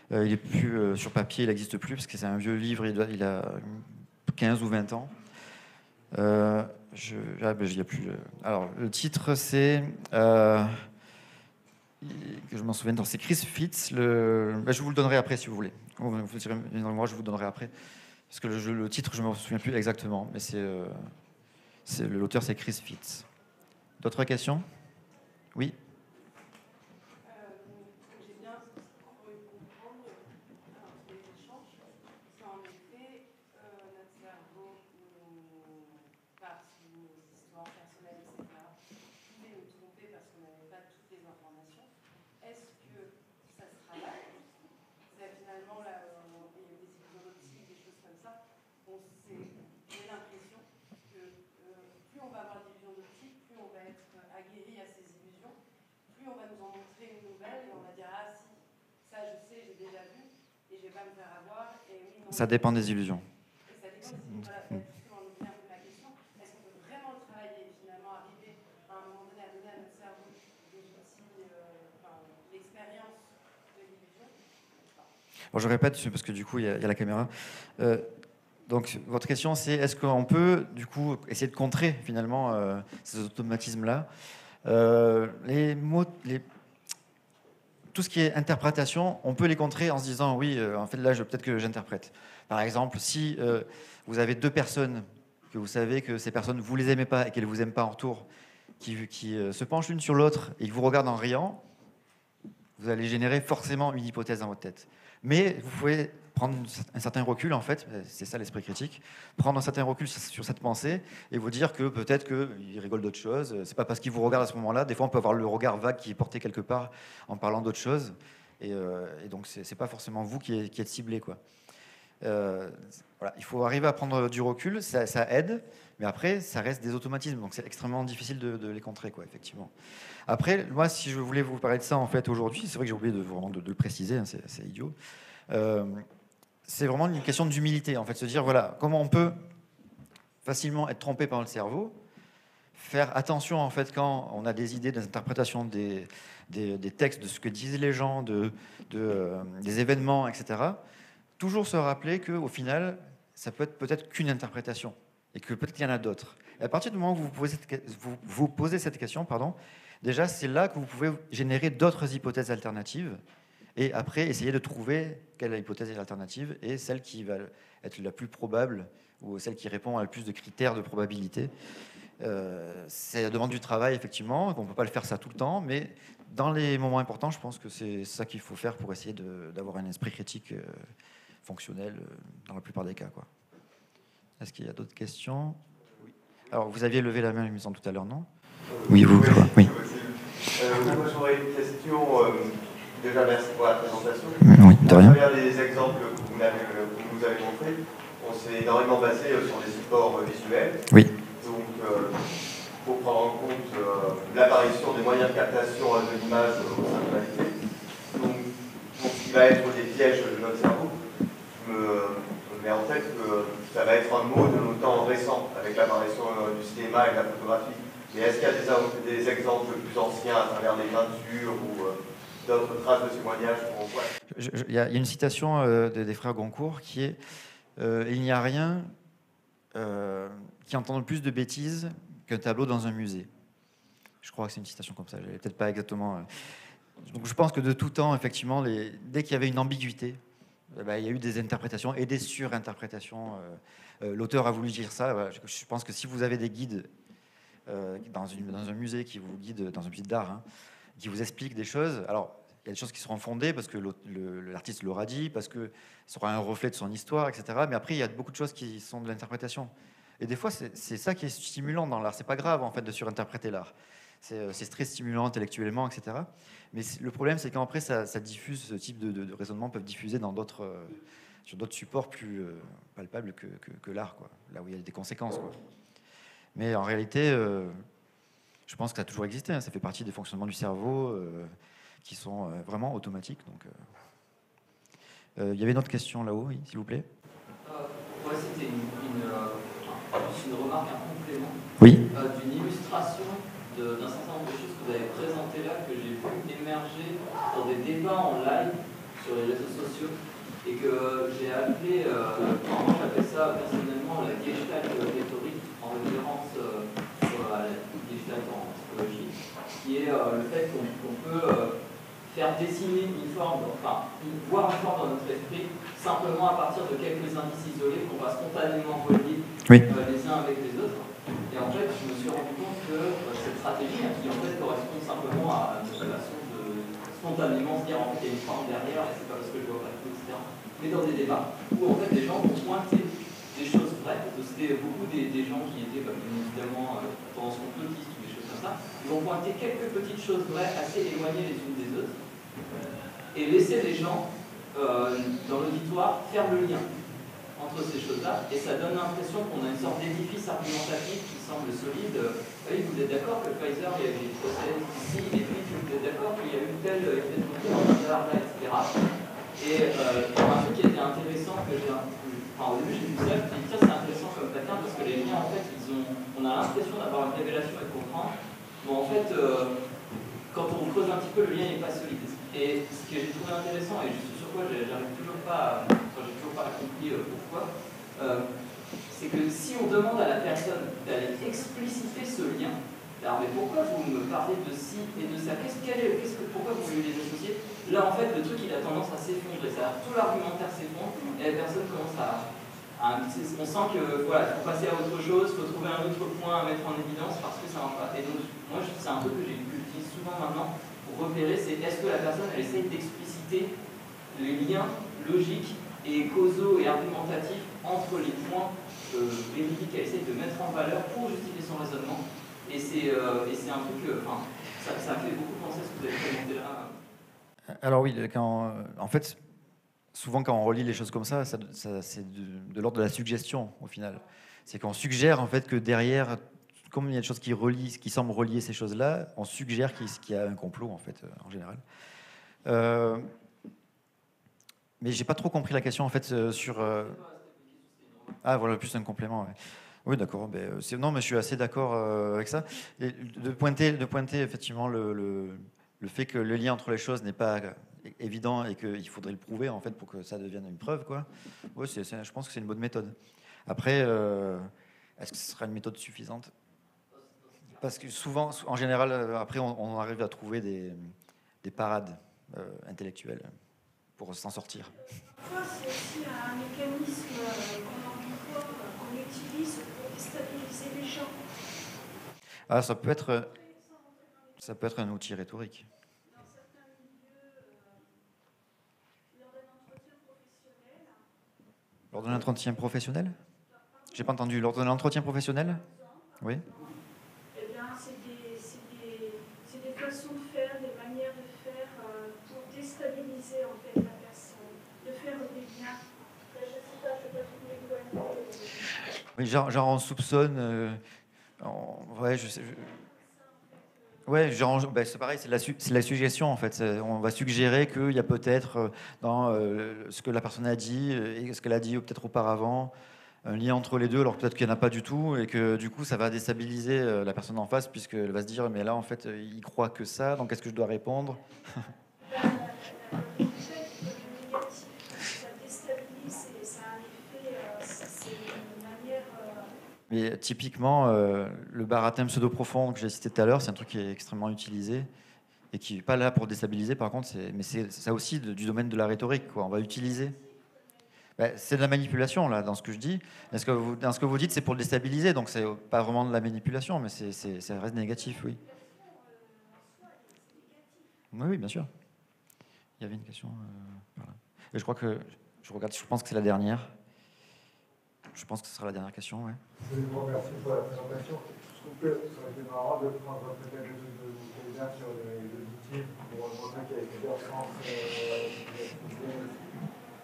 Il est plus sur papier, il n'existe plus, parce que c'est un vieux livre, il a 15 ou 20 ans. Il y a plus. Alors, le titre, c'est... que je m'en souvienne, c'est Chris Fitz. Je vous le donnerai après, si vous voulez. Vous tirez dans le mois, je vous le donnerai après. Parce que le titre, je ne me souviens plus exactement, mais l'auteur, c'est Chris Fitz. D'autres questions? Oui. J'ai bien cru comprendre les échanges. En effet, notre cerveau nous passe nos histoires personnelles, etc. pouvait nous tromper parce qu'on n'avait pas toutes les informations. Est-ce que ça se travaille? C'est finalement, là, il y a des illusions d'optique, des choses comme ça. J'ai l'impression que plus on va avoir d'illusions d'optique, plus on va être aguerri à ces illusions, plus on va nous en montrer une nouvelle et on va dire « Ah si, ça je sais, j'ai déjà vu et je ne vais pas me faire avoir. » Ça dépend des illusions. Et ça dépend justement, on revient un peu à la question, est-ce qu'on peut vraiment le travailler et finalement arriver à un moment donné à donner à notre cerveau des outils, l'expérience de l'illusion? Bon, je répète, parce que du coup, il y a la caméra. Donc, votre question, c'est est-ce qu'on peut, du coup, essayer de contrer, finalement, ces automatismes-là? Tout ce qui est interprétation, on peut les contrer en se disant, oui, en fait, là, peut-être que j'interprète. Par exemple, si vous avez deux personnes, que vous savez que ces personnes, vous les aimez pas et qu'elles vous aiment pas en retour, qui se penchent l'une sur l'autre et qui vous regardent en riant, vous allez générer forcément une hypothèse dans votre tête. Mais vous pouvez prendre un certain recul, en fait, c'est ça l'esprit critique, prendre un certain recul sur cette pensée et vous dire que peut-être qu'ils rigolent d'autres choses. C'est pas parce qu'ils vous regardent à ce moment-là. Des fois, on peut avoir le regard vague qui est porté quelque part en parlant d'autres choses. Et donc, c'est pas forcément vous qui êtes ciblé, quoi. Voilà, il faut arriver à prendre du recul, ça aide, mais après, ça reste des automatismes. Donc, c'est extrêmement difficile de les contrer, quoi, effectivement. Après, moi, si je voulais vous parler de ça, en fait, aujourd'hui, c'est vrai que j'ai oublié de le préciser, hein, c'est idiot. C'est vraiment une question d'humilité, en fait, se dire, voilà, comment on peut facilement être trompé par le cerveau, faire attention, en fait, quand on a des idées, des interprétations des textes, de ce que disent les gens, des événements, etc., toujours se rappeler qu'au final, ça peut être peut-être qu'une interprétation, et que peut-être qu'il y en a d'autres. Et à partir du moment où vous posez cette question, déjà, c'est là que vous pouvez générer d'autres hypothèses alternatives, et après, essayer de trouver quelle hypothèse est l'alternative et celle qui va être la plus probable ou celle qui répond à le plus de critères de probabilité. Ça demande du travail, effectivement. On ne peut pas le faire ça tout le temps, mais dans les moments importants, je pense que c'est ça qu'il faut faire pour essayer d'avoir un esprit critique fonctionnel dans la plupart des cas, quoi. Est-ce qu'il y a d'autres questions? Oui. Alors, vous aviez levé la main, il me semble, tout à l'heure, non? Oui, vous, je vois. Oui. Moi, j'aurais une question. Déjà, merci pour la présentation. Oui, de rien. À travers les exemples que vous nous avez montrés, on s'est énormément basé sur des supports visuels. Oui. Donc, il faut prendre en compte l'apparition des moyens de captation de l'image au sein de l'humanité. Donc, pour ce qui va être des pièges de notre cerveau, mais en fait, ça va être un mot de nos temps récents, avec l'apparition du cinéma et de la photographie. Mais est-ce qu'il y a des exemples plus anciens à travers des peintures ou d'autres traces de témoignages qu'on voit? Il y a une citation des frères Goncourt qui est il n'y a rien qui entende plus de bêtises qu'un tableau dans un musée. Je crois que c'est une citation comme ça, je n'avais peut-être pas exactement. Donc je pense que de tout temps, effectivement, dès qu'il y avait une ambiguïté, il y a eu des interprétations et des surinterprétations. L'auteur a voulu dire ça. Voilà. Je pense que si vous avez des guides dans un musée qui vous guide, dans un musée d'art, hein, qui vous explique des choses, alors il y a des choses qui seront fondées parce que l'artiste l'aura dit, parce que ce sera un reflet de son histoire, etc. Mais après, il y a beaucoup de choses qui sont de l'interprétation. Et des fois, c'est ça qui est stimulant dans l'art. C'est pas grave, en fait, de surinterpréter l'art. C'est très stimulant intellectuellement, etc. Mais le problème, c'est qu'après, ça diffuse, ce type de raisonnement peuvent diffuser sur d'autres supports plus palpables que l'art, quoi. Là où il y a des conséquences, quoi. Mais en réalité, je pense que ça a toujours existé. Hein. Ça fait partie des fonctionnements du cerveau qui sont vraiment automatiques. Donc, il y avait une autre question là-haut, oui, s'il vous plaît. Ouais, c'était une remarque, un complément Oui. D'une illustration d'un certain nombre de choses que vous avez présentées là, que j'ai vu émerger dans des débats en live sur les réseaux sociaux et que j'ai appelé, moi j'appelle ça personnellement la Gestalt rhétorique, en référence à la Gestalt en psychologie, qui est le fait qu'on peut faire dessiner une forme, enfin, voir une forme dans notre esprit simplement à partir de quelques indices isolés qu'on va spontanément relier les uns avec les autres. Et en fait, je me suis rendu compte que cette stratégie, qui en fait correspond simplement à une façon de spontanément se dire en fait il y a une forme derrière et c'est pas parce que je vois pas tout, etc. Mais dans des débats où en fait des gens vont pointer des choses vraies, parce que c'était beaucoup des gens qui étaient bien évidemment tendance complotiste ou des choses comme ça, ils vont pointer quelques petites choses vraies assez éloignées les unes des autres et laisser les gens dans l'auditoire faire le lien entre ces choses-là, et ça donne l'impression qu'on a une sorte d'édifice argumentatif qui semble solide. Oui, vous êtes d'accord que Pfizer, il y a eu des procès ici, et puis vous êtes d'accord qu'il y a eu tel effet de côté en hasard là, etc. Et un truc qui était intéressant, que j'ai, au début j'ai vu ça, je me suis dit, tiens, c'est intéressant comme pattern, parce que les liens, en fait, on a l'impression d'avoir une révélation et de comprendre. Bon, en fait, quand on creuse un petit peu, le lien n'est pas solide. Et ce que j'ai trouvé intéressant, et sur quoi j'arrive toujours pas, j'ai toujours pas compris pourquoi, c'est que si on demande à la personne d'aller expliciter ce lien, alors mais pourquoi vous me parlez de ci et de ça, pourquoi vous voulez les associer? Là en fait le truc il a tendance à s'effondrer, tout l'argumentaire s'effondre et la personne commence on sent que voilà, il faut passer à autre chose, il faut trouver un autre point à mettre en évidence parce que ça va pas. Et donc moi c'est un truc que j'utilise souvent maintenant pour repérer, c'est est-ce que la personne elle essaye d'expliciter les liens logiques et causaux et argumentatifs entre les points véridiques qu'elle essaie de mettre en valeur pour justifier son raisonnement. Et c'est un truc, ça me fait beaucoup penser à ce que vous avez présenté là. Alors oui, en fait, souvent quand on relit les choses comme ça c'est de l'ordre de la suggestion au final. C'est qu'on suggère en fait que derrière, comme il y a des choses qui semblent relier ces choses-là, on suggère qu'il y a un complot en fait, en général. Mais j'ai pas trop compris la question en fait sur. Ah voilà, plus un complément. Ouais. Oui, d'accord. Non, mais je suis assez d'accord avec ça. Et de pointer effectivement le fait que le lien entre les choses n'est pas évident et qu'il faudrait le prouver en fait pour que ça devienne une preuve, quoi. Ouais, je pense que c'est une bonne méthode. Après, est-ce que ce sera une méthode suffisante? Parce que souvent, en général, après, on arrive à trouver des parades intellectuelles pour s'en sortir. C'est aussi un mécanisme qu'on utilise pour déstabiliser les gens. Ah, ça peut être un outil rhétorique. Dans certains milieux, lors d'un entretien professionnel, Lors d'un entretien professionnel? J'ai pas entendu. Lors d'un entretien professionnel? Oui. Eh bien, c'est des façons de faire, des manières de faire pour déstabiliser en fait la personne, de faire des liens. Je sais pas, je peux pas tout m'éloigner. Oui, genre on soupçonne. Ouais, Ouais, c'est pareil, c'est la suggestion en fait. On va suggérer qu'il y a peut-être dans ce que la personne a dit et ce qu'elle a dit peut-être auparavant, un lien entre les deux, alors peut-être qu'il n'y en a pas du tout et que du coup ça va déstabiliser la personne en face puisqu'elle va se dire mais là en fait il croit que ça, donc est-ce que je dois répondre? Ça déstabilise et ça a un effet, c'est une manière. Mais typiquement, le baratin pseudo-profond que j'ai cité tout à l'heure, c'est un truc qui est extrêmement utilisé et qui n'est pas là pour déstabiliser, par contre, mais c'est ça aussi du domaine de la rhétorique, quoi. On va utiliser. C'est de la manipulation, là, dans ce que je dis. Dans ce que vous dites, c'est pour le déstabiliser, donc c'est pas vraiment de la manipulation, mais ça reste négatif, oui. Oui, bien sûr. Il y avait une question. Voilà. Et je crois que, je pense que c'est la dernière. Je pense que ce sera la dernière question, ouais. Je vous remercie pour la présentation. Je trouve que ça aurait été marrant de prendre peut-être le truc de Kayla sur l'outil pour montrer qu'il y a plusieurs sens.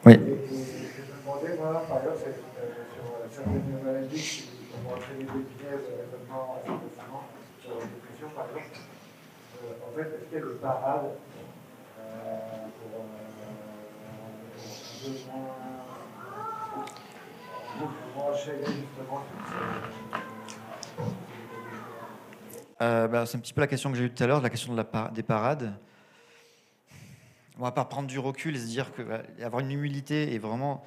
Oui. Et je me demandais, moi, par exemple, sur certaines maladies qui vont entraîner des pièges raisonnement facilement, sur la dépression, par exemple. En fait, est-ce qu'il y a des parades pour un peu moins. C'est un petit peu la question que j'ai eue tout à l'heure, la question des parades. On va pas prendre du recul et se dire que avoir une humilité et vraiment,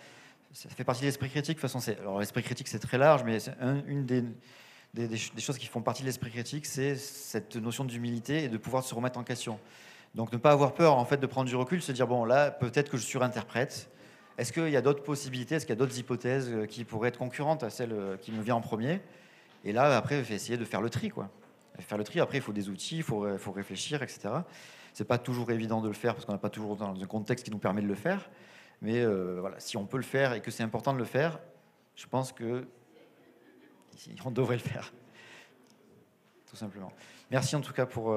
ça fait partie de l'esprit critique. De toute façon, alors l'esprit critique c'est très large, mais c'est une des choses qui font partie de l'esprit critique, c'est cette notion d'humilité et de pouvoir se remettre en question. Donc ne pas avoir peur en fait de prendre du recul, se dire bon là peut-être que je surinterprète. Est-ce qu'il y a d'autres possibilités? Est-ce qu'il y a d'autres hypothèses qui pourraient être concurrentes à celle qui me vient en premier? Et là, après, il faut essayer de faire le tri, quoi. Faire le tri, après, il faut des outils, il faut réfléchir, etc. C'est pas toujours évident de le faire parce qu'on n'a pas toujours dans un contexte qui nous permet de le faire. Mais voilà, si on peut le faire et que c'est important de le faire, je pense que on devrait le faire. Tout simplement. Merci en tout cas pour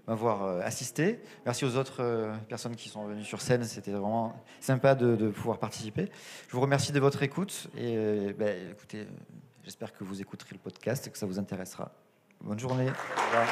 m'avoir assisté. Merci aux autres personnes qui sont venues sur scène. C'était vraiment sympa de pouvoir participer. Je vous remercie de votre écoute. Et écoutez, j'espère que vous écouterez le podcast et que ça vous intéressera. Bonne journée. Au revoir.